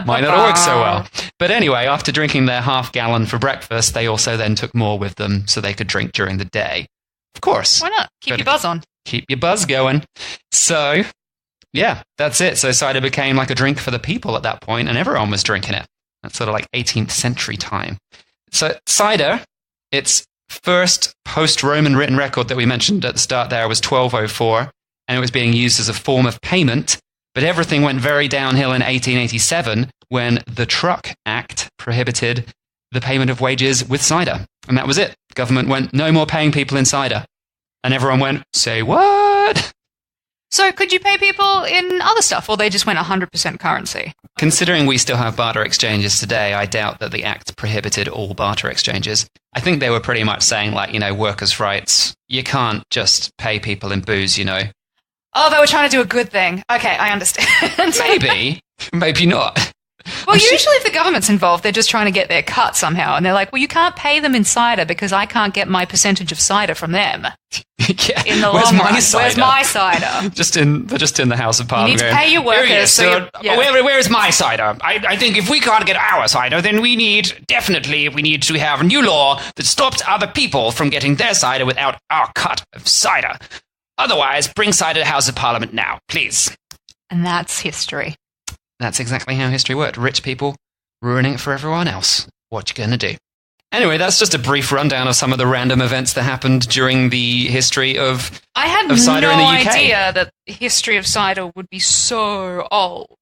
might not work so well. But anyway, after drinking their half gallon for breakfast, they also then took more with them so they could drink during the day. Of course. Why not? Keep your buzz on. Keep your buzz going. So... yeah, that's it. So cider became like a drink for the people at that point, and everyone was drinking it. That's sort of like 18th century time. So cider, its first post-Roman written record that we mentioned at the start there was 1204, and it was being used as a form of payment. But everything went very downhill in 1887 when the Truck Act prohibited the payment of wages with cider. And that was it. The government went, no more paying people in cider. And everyone went, say what? So could you pay people in other stuff, or they just went 100% currency? Considering we still have barter exchanges today, I doubt that the Act prohibited all barter exchanges. I think they were pretty much saying, like, workers' rights. You can't just pay people in booze, Oh, they were trying to do a good thing. Okay, I understand. Maybe not. Well, usually if the government's involved, they're just trying to get their cut somehow. And they're like, well, you can't pay them in cider because I can't get my percentage of cider from them. Yeah. In the Where's long my run. cider? Where's my cider? They're just in the House of Parliament. You need to pay your workers. Where is my cider? I think if we can't get our cider, then we need to have a new law that stops other people from getting their cider without our cut of cider. Otherwise, bring cider to the House of Parliament now, please. And that's history. That's exactly how history worked. Rich people ruining it for everyone else. What you gonna do? Anyway, that's just a brief rundown of some of the random events that happened during the history of cider I had in the no UK. idea that the history of cider would be so old.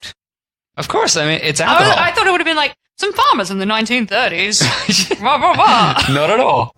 Of course, I mean, it's alcohol. I thought it would have been like some farmers in the 1930s. Blah, blah, blah. Not at all.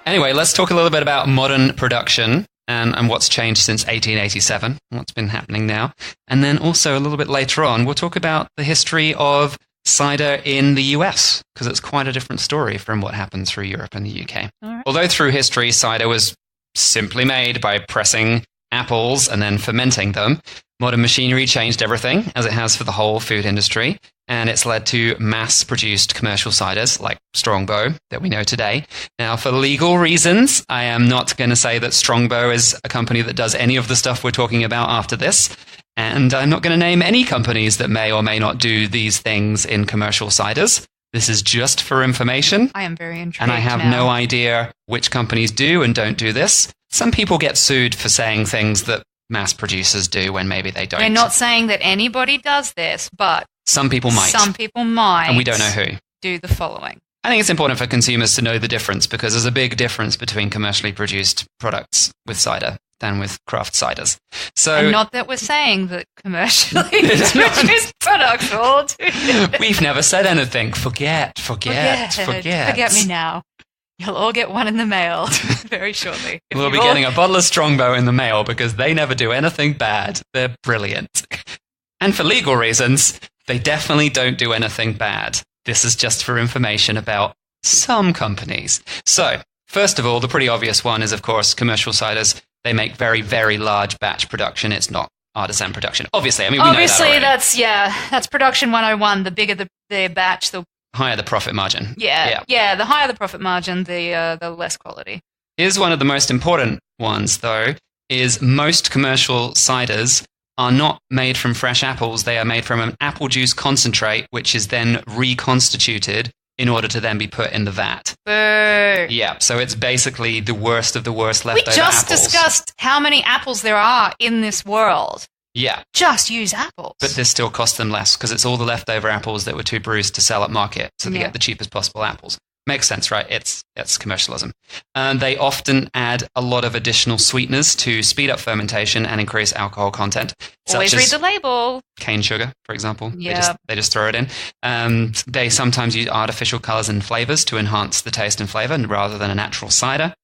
Anyway, let's talk a little bit about modern production and what's changed since 1887, what's been happening now. And then also a little bit later on, we'll talk about the history of cider in the US, because it's quite a different story from what happened through Europe and the UK. Right. Although through history, cider was simply made by pressing apples and then fermenting them, modern machinery changed everything, as it has for the whole food industry, and it's led to mass-produced commercial ciders like Strongbow that we know today. Now, for legal reasons, I am not going to say that Strongbow is a company that does any of the stuff we're talking about after this, and I'm not going to name any companies that may or may not do these things in commercial ciders. This is just for information. I am very intrigued and I have now. no idea which companies do and don't do this. Some people get sued for saying things that mass producers do when maybe they don't. We're not saying that anybody does this, but Some people might. some people might. And we don't know who. Do the following. I think it's important for consumers to know the difference, because there's a big difference between commercially produced products with cider than with craft ciders. So, And not that we're saying that commercially produced products will all do this. we've never said anything. Forget. Forget me now. You'll all get one in the mail very shortly. If We'll be you all- getting a bottle of Strongbow in the mail because they never do anything bad. They're brilliant. And for legal reasons, they definitely don't do anything bad. This is just for information about some companies. So, first of all, the pretty obvious one is, of course, commercial ciders. They make very, very large batch production. It's not artisan production. Obviously, I mean, we Obviously, know that already. that's production 101. The bigger the batch, the Higher the profit margin. the higher the profit margin, the less quality. Here's one of the most important ones, though, is most commercial ciders are not made from fresh apples. They are made from an apple juice concentrate, which is then reconstituted in order to then be put in the vat. Boo. Yeah, so it's basically the worst of the worst We leftover just apples. discussed how many apples there are in this world. Yeah, Just use apples. but this still costs them less because it's all the leftover apples that were too bruised to sell at market, so they Yeah. get the cheapest possible apples. Makes sense, right? It's commercialism. And they often add a lot of additional sweeteners to speed up fermentation and increase alcohol content, Always such read as the label. cane sugar, for example. Yeah. They just throw it in. They sometimes use artificial colors and flavors to enhance the taste and flavor rather than a natural cider.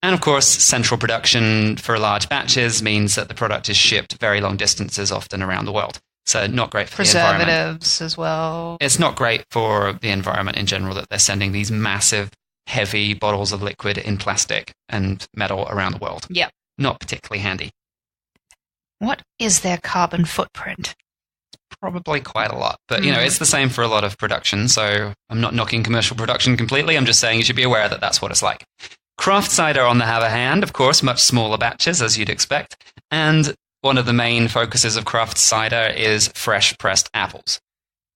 And of course, central production for large batches means that the product is shipped very long distances, often around the world. So not great for the environment. Preservatives as well. It's not great for the environment in general that they're sending these massive, heavy bottles of liquid in plastic and metal around the world. Yep. Not particularly handy. What is their carbon footprint? Probably quite a lot. But, it's the same for a lot of production. So I'm not knocking commercial production completely. I'm just saying you should be aware that that's what it's like. Craft cider, on the other hand, of course, much smaller batches, as you'd expect. And one of the main focuses of craft cider is fresh pressed apples.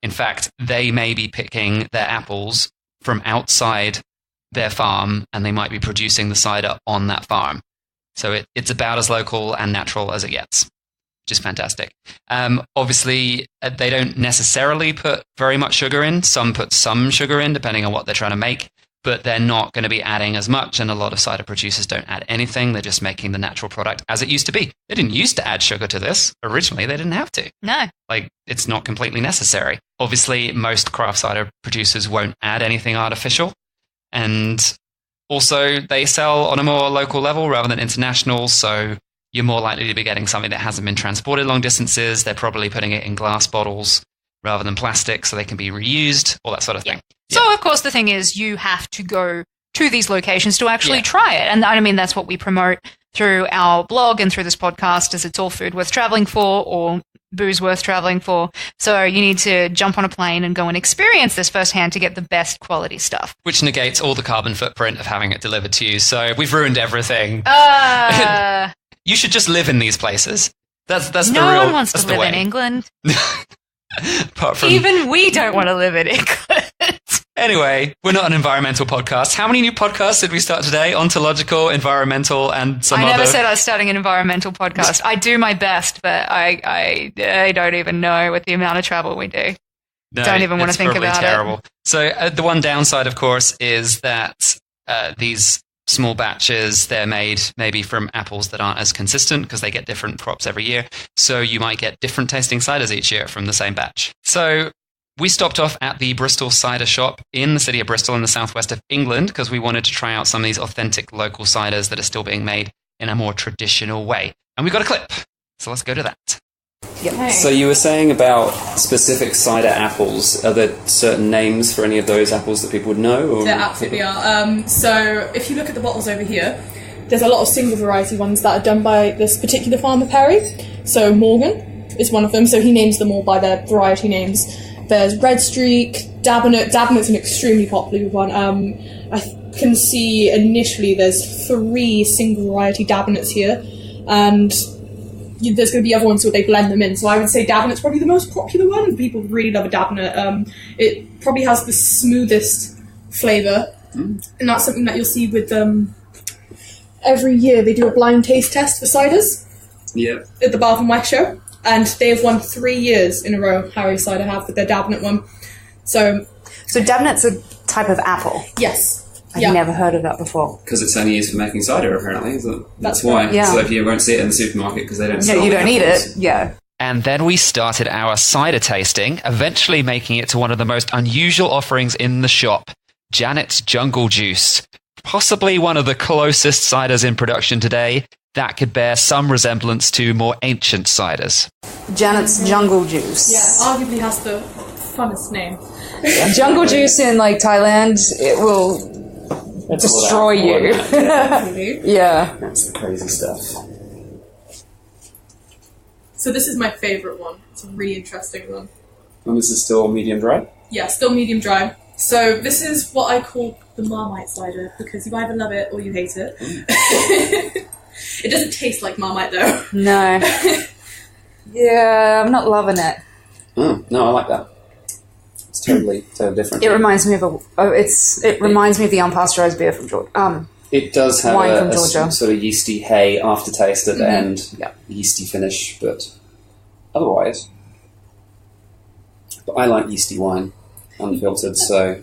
In fact, they may be picking their apples from outside their farm, and they might be producing the cider on that farm. So it's about as local and natural as it gets. which is fantastic. Obviously, they don't necessarily put very much sugar in. Some put some sugar in, depending on what they're trying to make, but they're not going to be adding as much, and a lot of cider producers don't add anything. They're just making the natural product as it used to be. They didn't used to add sugar to this. Originally, they didn't have to. No. Like, it's not completely necessary. Obviously, most craft cider producers won't add anything artificial, and also they sell on a more local level rather than international, so you're more likely to be getting something that hasn't been transported long distances. They're probably putting it in glass bottles rather than plastic so they can be reused, all that sort of thing. So, of course, the thing is you have to go to these locations to actually try it. And I mean, that's what we promote through our blog and through this podcast, is it's all food worth traveling for or booze worth traveling for. So you need to jump on a plane and go and experience this firsthand to get the best quality stuff. Which negates all the carbon footprint of having it delivered to you. So we've ruined everything. You should just live in these places. That's the real. No one wants to the live way. in England. Apart from Even we don't want to live in England. Anyway, we're not an environmental podcast. How many new podcasts did we start today? Ontological, environmental, and some other. I never said I was starting an environmental podcast. I do my best, but I don't even know with the amount of travel we do. No, don't even want to it's think probably about terrible. it. So the one downside, of course, is that these small batches, they're made maybe from apples that aren't as consistent because they get different crops every year. So you might get different tasting ciders each year from the same batch. So we stopped off at the Bristol cider shop in the city of Bristol in the southwest of England because we wanted to try out some of these authentic local ciders that are still being made in a more traditional way. And we got a clip. So let's go to that. Yep. So you were saying about specific cider apples. Are there certain names for any of those apples that people would know? Or? There absolutely are. So if you look at the bottles over here, there's a lot of single variety ones that are done by this particular farmer, Perry. So Morgan is one of them. So he names them all by their variety names. There's Red Streak, Dabinet. Dabinet's an extremely popular one. I can see initially there's 3 single variety Dabinets here, and there's going to be other ones where they blend them in. So I would say Dabinet's probably the most popular one. People really love a Dabinet. It probably has the smoothest flavour, and that's something that you'll see with every year they do a blind taste test for ciders. Yeah. At the Bath and Wax Show, and they have won 3 years in a row. Harry Cider have with their Dabinet one. So Dabinet's a type of apple. yes. I've never heard of that before. Because it's only used for making cider, apparently. So that's right. why. Yeah. So if you won't see it in the supermarket because they don't sell No, you don't eat apples. it. Yeah. And then we started our cider tasting, eventually making it to one of the most unusual offerings in the shop, Janet's Jungle Juice. Possibly one of the closest ciders in production today that could bear some resemblance to more ancient ciders. Janet's Jungle Juice. Yeah, arguably has the funnest name. Jungle Juice in like Thailand, it will destroy you. Yeah. That's the crazy stuff. So this is my favourite one. It's a really interesting one. And this is still medium dry? Yeah, still medium dry. So this is what I call the Marmite cider, because you either love it or you hate it. It doesn't taste like Marmite though. No. Yeah, I'm not loving it. No, I like that. It's totally different. It reminds me of it reminds me of the unpasteurized beer from Georgia. It does have wine from a Georgia. sort of yeasty hay aftertaste at the end. Yeah. Yeasty finish, but otherwise. But I like yeasty wine, unfiltered, so,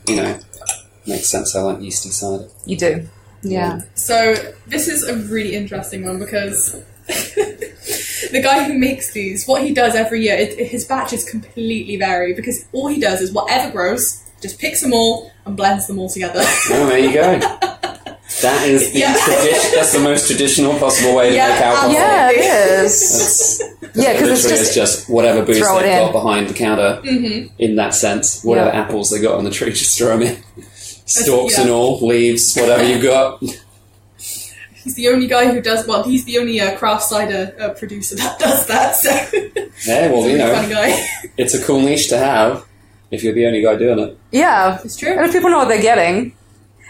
makes sense I like yeasty cider. You do. Yeah. So this is a really interesting one because the guy who makes these, what he does every year, his batches completely vary because all he does is whatever grows, just picks them all and blends them all together. Oh, there you go. That is the that's the most traditional possible way to make alcohol. Yeah, it is. Yeah, because it's just whatever booze they've it got behind the counter. In that sense, whatever apples they got on the tree, just throw them in. Stalks and all, leaves, whatever you got. He's the only guy who does. Well, he's the only craft cider producer that does that. So yeah, well, funny guy. It's a cool niche to have if you're the only guy doing it. Yeah, it's true. And if people know what they're getting,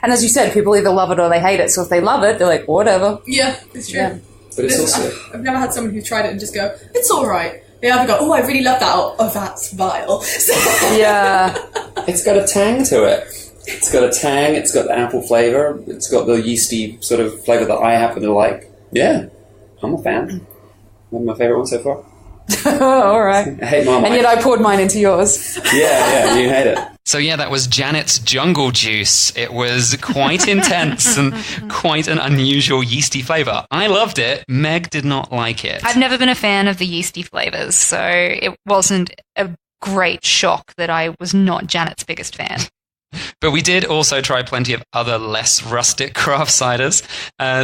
and as you said, people either love it or they hate it. So if they love it, they're like, whatever. Yeah, it's true. Yeah. But it's also I've never had someone who tried it and just go, it's all right. They either go, oh, I really love that, or oh, that's vile. Yeah, it's got a tang to it. It's got a tang, it's got the apple flavour, it's got the yeasty sort of flavour that I happen to like. Yeah, I'm a fan. One of my favourite ones so far. All right. I hate Marmite. And yet I poured mine into yours. Yeah, you hate it. So yeah, that was Janet's jungle juice. It was quite intense and quite an unusual yeasty flavour. I loved it. Meg did not like it. I've never been a fan of the yeasty flavours, so it wasn't a great shock that I was not Janet's biggest fan. But we did also try plenty of other less rustic craft ciders,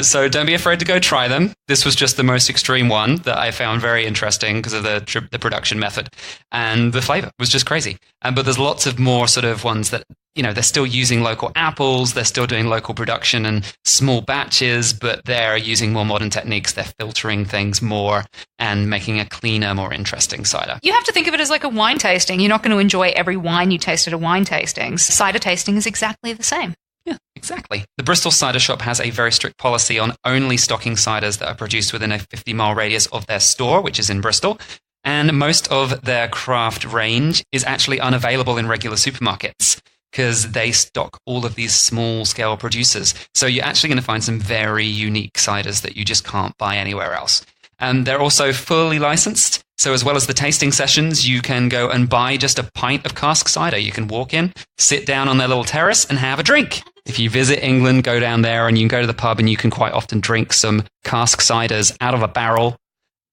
so don't be afraid to go try them. This was just the most extreme one that I found very interesting because of the production method, and the flavour was just crazy. But there's lots of more sort of ones that, you know, they're still using local apples, they're still doing local production and small batches, but they're using more modern techniques. They're filtering things more and making a cleaner, more interesting cider. You have to think of it as like a wine tasting. You're not going to enjoy every wine you taste at a wine tasting. Cider tasting is exactly the same. Yeah, exactly. The Bristol Cider Shop has a very strict policy on only stocking ciders that are produced within a 50-mile radius of their store, which is in Bristol. And most of their craft range is actually unavailable in regular supermarkets because they stock all of these small-scale producers. So you're actually going to find some very unique ciders that you just can't buy anywhere else. And they're also fully licensed. So as well as the tasting sessions, you can go and buy just a pint of cask cider. You can walk in, sit down on their little terrace and have a drink. If you visit England, go down there and you can go to the pub and you can quite often drink some cask ciders out of a barrel.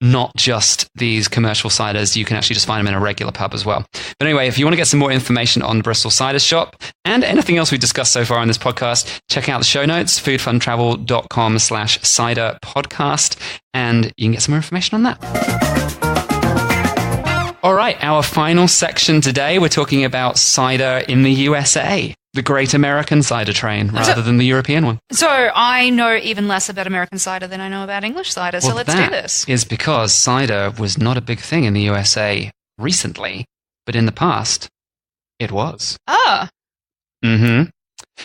Not just these commercial ciders. You can actually just find them in a regular pub as well. But anyway, if you want to get some more information on the Bristol Cider Shop and anything else we've discussed so far on this podcast, check out the show notes, foodfuntravel.com/cider podcast, and you can get some more information on that. All right, our final section today, we're talking about cider in the USA. The Great American Cider Train, rather than the European one. So I know even less about American cider than I know about English cider, so let's do this. Is because cider was not a big thing in the USA recently, but in the past, it was. Ah. Mm-hmm.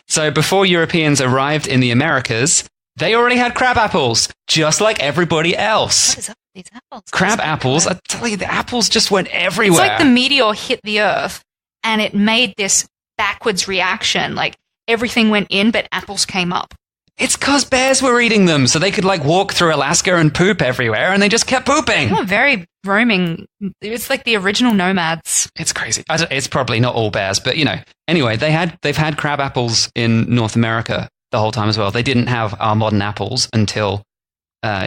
So before Europeans arrived in the Americas, they already had crab apples, just like everybody else. What is up with these apples? Crab apples, I tell you, the apples just went everywhere. It's like the meteor hit the earth, and it made this backwards reaction, like everything went in but apples came up. It's because bears were eating them, so they could like walk through Alaska and poop everywhere, and they just kept pooping. Oh, very roaming. It's like the original nomads. It's crazy. It's probably not all bears, but you know. Anyway, they've had crab apples in North America the whole time as well. They didn't have our modern apples until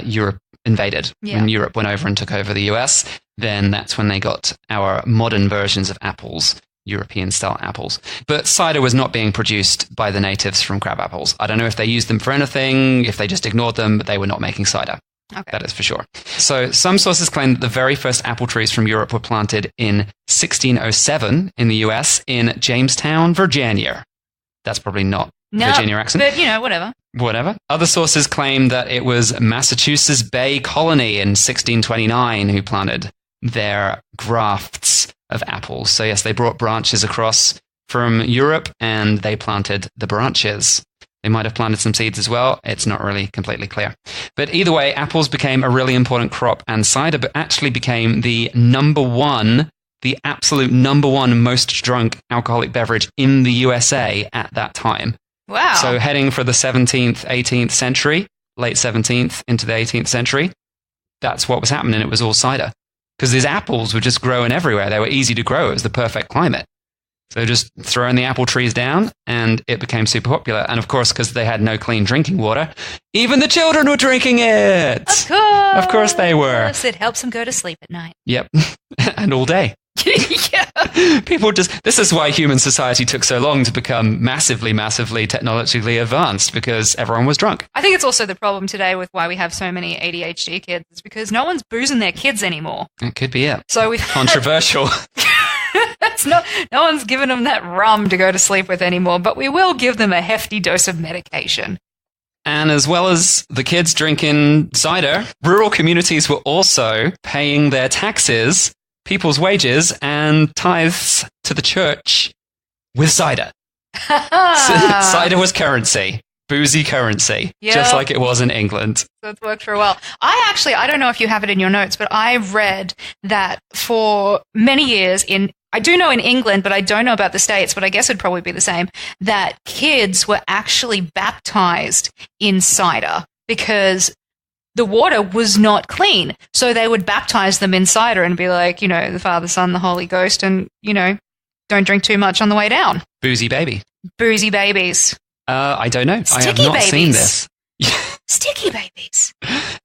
Europe invaded. Yeah. When Europe went over and took over the US, then that's when they got our modern versions of apples. European-style apples. But cider was not being produced by the natives from crab apples. I don't know if they used them for anything, if they just ignored them, but they were not making cider. Okay. That is for sure. So some sources claim that the very first apple trees from Europe were planted in 1607 in the US in Jamestown, Virginia. That's probably not Virginia accent. But, you know, whatever. Whatever. Other sources claim that it was Massachusetts Bay Colony in 1629 who planted their grafts of apples. So yes, they brought branches across from Europe and they planted the branches. They might have planted some seeds as well. It's not really completely clear. But either way, apples became a really important crop, and cider actually became the absolute number one most drunk alcoholic beverage in the USA at that time. Wow. So heading for the 17th, 18th century, late 17th into the 18th century, that's what was happening. It was all cider. Because these apples were just growing everywhere. They were easy to grow. It was the perfect climate. So just throwing the apple trees down, and it became super popular. And of course, because they had no clean drinking water, even the children were drinking it. Of course they were. Yes, it helps them go to sleep at night. Yep. And all day. Yeah. People this is why human society took so long to become massively, massively technologically advanced, because everyone was drunk. I think it's also the problem today with why we have so many ADHD kids, is because no one's boozing their kids anymore. It could be it. So we've controversial. No one's giving them that rum to go to sleep with anymore, but we will give them a hefty dose of medication. And as well as the kids drinking cider, rural communities were also paying their taxes, people's wages, and tithes to the church with cider. Cider was currency. Boozy currency. Yep. Just like it was in England. So it's worked for a while. I don't know if you have it in your notes, but I read that for many years I do know in England, but I don't know about the States, but I guess it'd probably be the same, that kids were actually baptized in cider because the water was not clean. So they would baptize them in cider and be like, the Father, Son, the Holy Ghost, and, don't drink too much on the way down. Boozy baby. Boozy babies. I don't know. Sticky I have not babies. seen this. Sticky babies.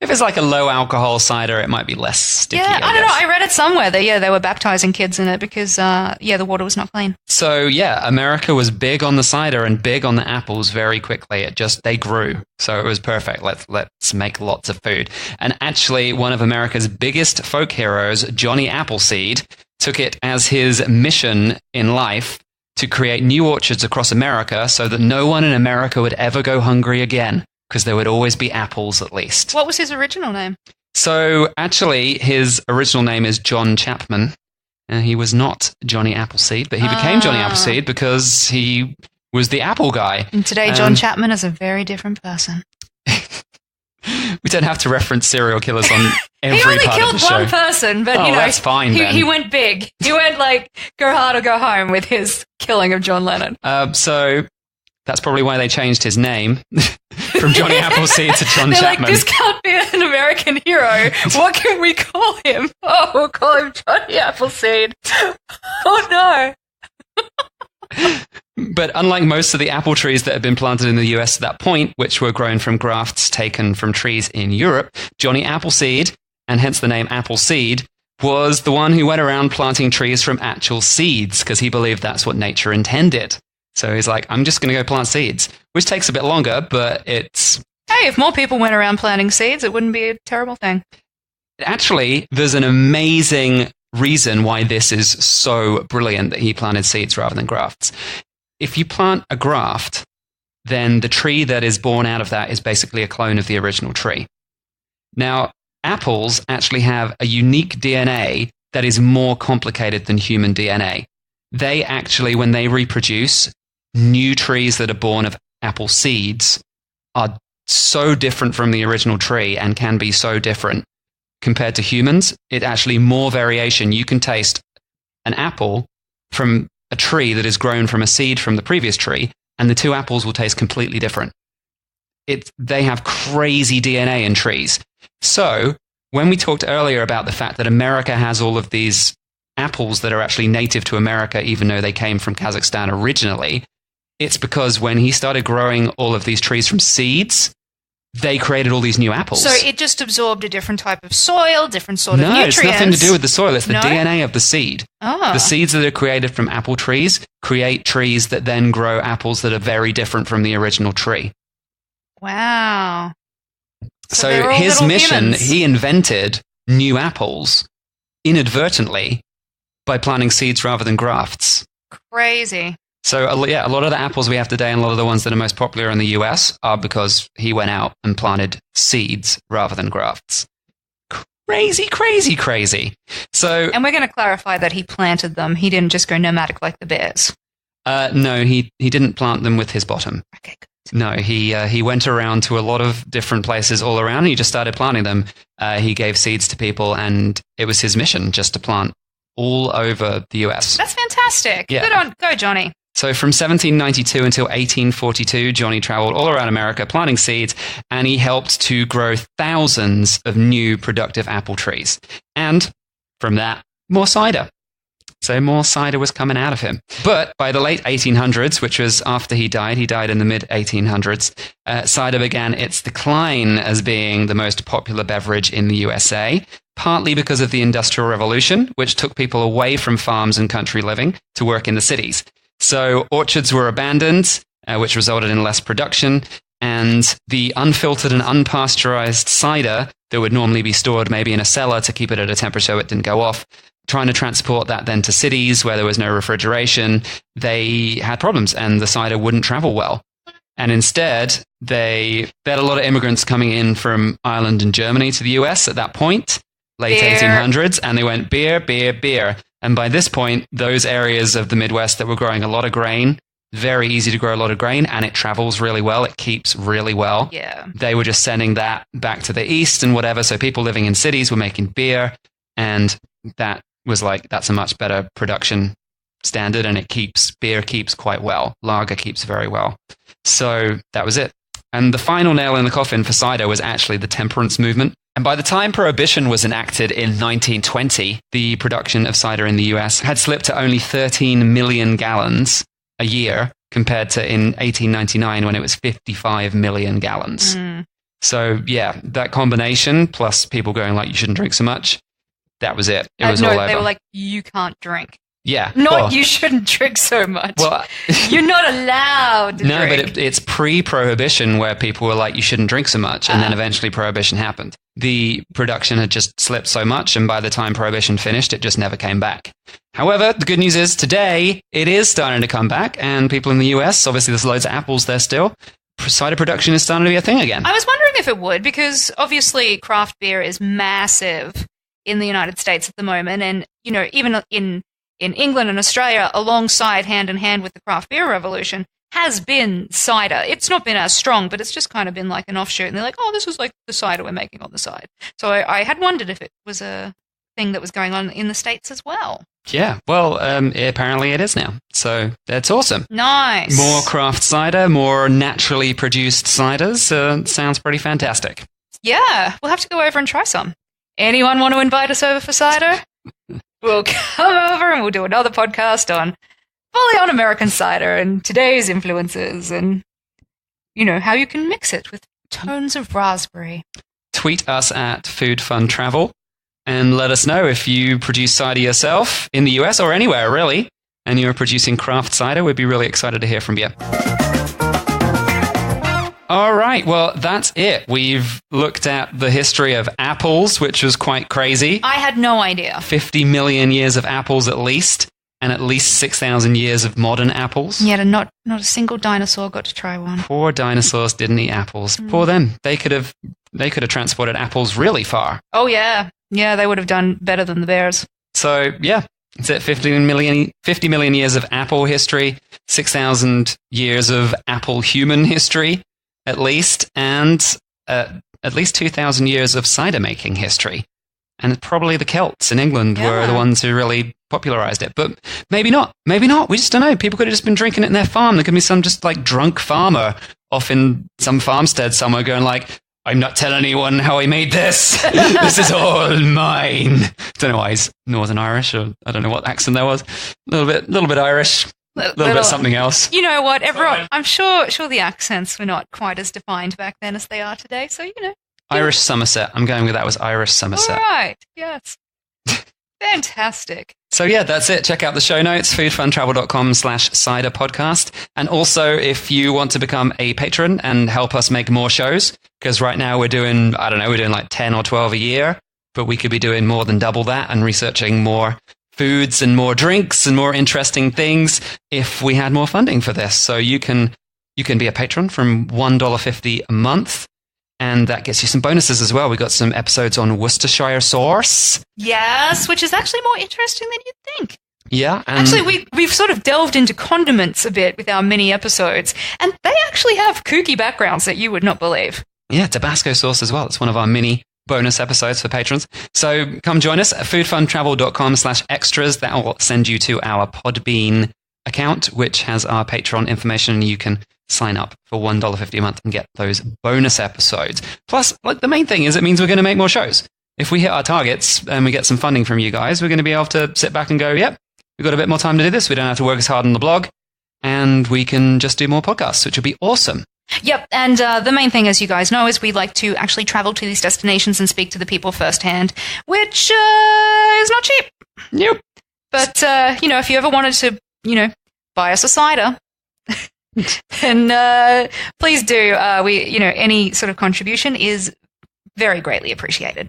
If it's like a low alcohol cider, it might be less sticky. Yeah, I don't know. guess. I read it somewhere that, they were baptizing kids in it because, the water was not clean. So, America was big on the cider and big on the apples very quickly. They grew. So it was perfect. Let's make lots of food. And actually, one of America's biggest folk heroes, Johnny Appleseed, took it as his mission in life to create new orchards across America so that no one in America would ever go hungry again, because there would always be apples at least. What was his original name? So actually, his original name is John Chapman. He was not Johnny Appleseed, but he became Johnny Appleseed because he was the apple guy. And today, John Chapman is a very different person. We don't have to reference serial killers on every He only part killed of the show. one person, but, that's fine, then. he went big. He went like, go hard or go home with his killing of John Lennon. So that's probably why they changed his name from Johnny Appleseed to John They're Chapman. like, this can't be an American hero. What can we call him? Oh, we'll call him Johnny Appleseed. Oh, no. But unlike most of the apple trees that had been planted in the US at that point, which were grown from grafts taken from trees in Europe, Johnny Appleseed, and hence the name Appleseed, was the one who went around planting trees from actual seeds because he believed that's what nature intended. So he's like, I'm just going to go plant seeds, which takes a bit longer, but it's... Hey, if more people went around planting seeds, it wouldn't be a terrible thing. Actually, there's an amazing reason why this is so brilliant that he planted seeds rather than grafts. If you plant a graft, then the tree that is born out of that is basically a clone of the original tree. Now, apples actually have a unique DNA that is more complicated than human DNA. They actually, when they reproduce, new trees that are born of apple seeds are so different from the original tree and can be so different compared to humans. It's actually more variation. You can taste an apple from a tree that is grown from a seed from the previous tree, and the two apples will taste completely different. They have crazy DNA in trees. So when we talked earlier about the fact that America has all of these apples that are actually native to America, even though they came from Kazakhstan originally, it's because when he started growing all of these trees from seeds, they created all these new apples. So it just absorbed a different type of soil, different sort of nutrients. No, it's nothing to do with the soil. It's the No? DNA of the seed. Oh. The seeds that are created from apple trees create trees that then grow apples that are very different from the original tree. Wow. So they're all his little mission, humans. he invented new apples inadvertently by planting seeds rather than grafts. Crazy. So, a lot of the apples we have today and a lot of the ones that are most popular in the US are because he went out and planted seeds rather than grafts. Crazy, crazy, crazy. So, And we're going to clarify that he planted them. He didn't just go nomadic like the bears. no, he didn't plant them with his bottom. Okay, good. No, he went around to a lot of different places all around and he just started planting them. He gave seeds to people and it was his mission just to plant all over the US. That's fantastic. Yeah. Go, Johnny. So from 1792 until 1842, Johnny traveled all around America planting seeds, and he helped to grow thousands of new productive apple trees. And from that, more cider. So more cider was coming out of him. But by the late 1800s, which was after he died in the mid-1800s, cider began its decline as being the most popular beverage in the USA, partly because of the Industrial Revolution, which took people away from farms and country living to work in the cities. So orchards were abandoned, which resulted in less production, and the unfiltered and unpasteurized cider that would normally be stored maybe in a cellar to keep it at a temperature so it didn't go off, trying to transport that then to cities where there was no refrigeration, they had problems and the cider wouldn't travel well. And instead, they had a lot of immigrants coming in from Ireland and Germany to the US at that point, late Beer. 1800s, and they went beer, beer, beer. And by this point, those areas of the Midwest that were growing a lot of grain, very easy to grow a lot of grain, and it travels really well. It keeps really well. Yeah. They were just sending that back to the east and whatever. So people living in cities were making beer, and that was like, that's a much better production standard, and beer keeps quite well. Lager keeps very well. So that was it. And the final nail in the coffin for cider was actually the Temperance Movement. And by the time Prohibition was enacted in 1920, the production of cider in the US had slipped to only 13 million gallons a year compared to in 1899 when it was 55 million gallons. So yeah, that combination plus people going like, you shouldn't drink so much, that was it. It was all over. They were like, you can't drink. Yeah. You shouldn't drink so much. Well, you're not allowed to drink. No, but it's pre-Prohibition where people were like, you shouldn't drink so much. And then eventually Prohibition happened. The production had just slipped so much. And by the time Prohibition finished, it just never came back. However, the good news is today it is starting to come back. And people in the US, obviously there's loads of apples there still. Cider production is starting to be a thing again. I was wondering if it would, because obviously craft beer is massive in the United States at the moment. And, you know, even in England and Australia, alongside hand in hand with the craft beer revolution, has been cider. It's not been as strong, but it's just kind of been like an offshoot. And they're like, oh, this was like the cider we're making on the side. So I had wondered if it was a thing that was going on in the States as well. Yeah, well, apparently it is now. So that's awesome. Nice. More craft cider, more naturally produced ciders. Sounds pretty fantastic. Yeah, we'll have to go over and try some. Anyone want to invite us over for cider? We'll come over and we'll do another podcast on fully on American cider and today's influences and, you know, how you can mix it with tones of raspberry. Tweet us at Food Fun Travel and let us know if you produce cider yourself in the US or anywhere, really, and you're producing craft cider. We'd be really excited to hear from you. All right, well, that's it. We've looked at the history of apples, which was quite crazy. I had no idea. 50 million years of apples at least, and at least 6,000 years of modern apples. Yeah, and not a single dinosaur got to try one. Poor dinosaurs didn't eat apples. Poor them. They could have transported apples really far. Oh, yeah. Yeah, they would have done better than the bears. So, yeah, it's at 50 million years of apple history, 6,000 years of apple human history, at least, and at least 2,000 years of cider making history. And probably the Celts in England were the ones who really popularized it. But maybe not. Maybe not. We just don't know. People could have just been drinking it in their farm. There could be some just like drunk farmer off in some farmstead somewhere going like, I'm not telling anyone how I made this. This is all mine. Don't know why he's Northern Irish, or I don't know what accent there was. A little bit Irish. A little bit something else. You know what, everyone? I'm sure the accents were not quite as defined back then as they are today. So, you know. Irish Somerset. I'm going with that was Irish Somerset. All right. Yes. Fantastic. So yeah, that's it. Check out the show notes, foodfuntravel.com/cider podcast. And also, if you want to become a patron and help us make more shows, because right now we're doing like 10 or 12 a year, but we could be doing more than double that and researching more foods and more drinks and more interesting things if we had more funding for this. So you can be a patron from $1.50 a month. And that gets you some bonuses as well. We got some episodes on Worcestershire sauce. Yes, which is actually more interesting than you'd think. Yeah. Actually, we've sort of delved into condiments a bit with our mini episodes, and they actually have kooky backgrounds that you would not believe. Yeah, Tabasco sauce as well. It's one of our mini bonus episodes for patrons. So come join us at foodfuntravel.com/extras. That will send you to our Podbean account, which has our Patreon information, and you can sign up for $1.50 a month and get those bonus episodes. Plus, like, the main thing is it means we're going to make more shows. If we hit our targets and we get some funding from you guys, we're going to be able to sit back and go, yep, we've got a bit more time to do this. We don't have to work as hard on the blog, and we can just do more podcasts, which will be awesome. Yep, and the main thing, as you guys know, is we like to actually travel to these destinations and speak to the people firsthand, which is not cheap. Yep. But, if you ever wanted to, buy us a cider, then please do. Any sort of contribution is very greatly appreciated.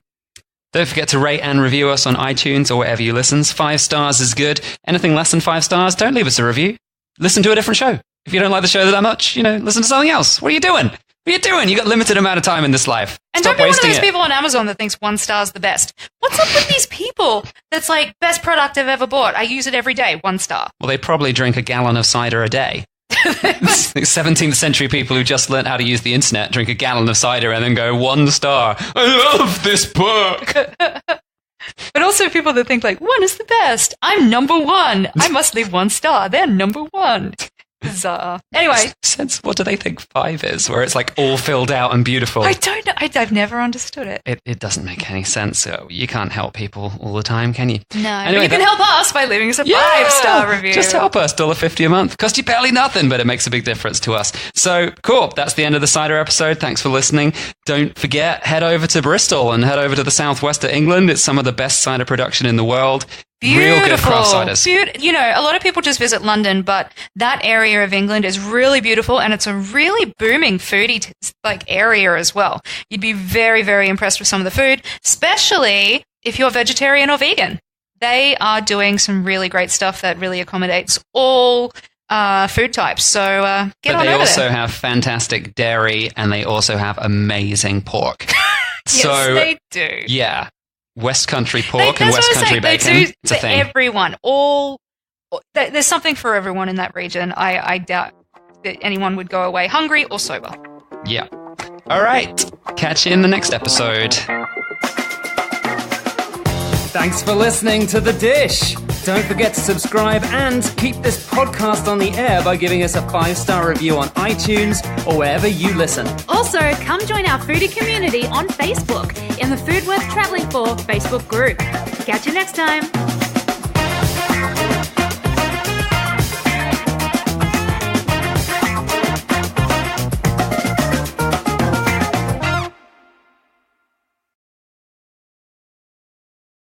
Don't forget to rate and review us on iTunes or wherever you listen. 5 stars is good. Anything less than 5 stars, don't leave us a review. Listen to a different show. If you don't like the show that much, listen to something else. What are you doing? What are you doing? You got limited amount of time in this life. And Stop don't be one of those it. people on Amazon that thinks 1 star's the best. What's up with these people that's like, best product I've ever bought. I use it every day. 1 star. Well, they probably drink a gallon of cider a day. 17th century people who just learned how to use the internet drink a gallon of cider and then go 1 star. I love this book. But also people that think like 1 is the best. I'm number 1. I must leave 1 star. They're number 1. Bizarre. Anyway. Sense, what do they think 5 is? Where it's like all filled out and beautiful. I don't know. I've never understood it. It doesn't make any sense. So you can't help people all the time, can you? No. Anyway, but you can help us by leaving us a 5-star review. Just help us. $1.50 a month. Cost you barely nothing, but it makes a big difference to us. So cool. That's the end of the cider episode. Thanks for listening. Don't forget, head over to Bristol and head over to the southwest of England. It's some of the best cider production in the world. Beautiful. Real good craft ciders. You know, a lot of people just visit London, but that area of England is really beautiful, and it's a really booming foodie area as well. You'd be very, very impressed with some of the food, especially if you're vegetarian or vegan. They are doing some really great stuff that really accommodates all food types. So get on over there. But they also have fantastic dairy, and they also have amazing pork. Yes, they do. Yeah. West Country pork and West Country bacon. It's a thing. Everyone. There's something for everyone in that region. I doubt that anyone would go away hungry or sober. Yeah. All right. Catch you in the next episode. Thanks for listening to The Dish. Don't forget to subscribe and keep this podcast on the air by giving us a 5-star review on iTunes or wherever you listen. Also, come join our foodie community on Facebook in the Food Worth Travelling For Facebook group. Catch you next time.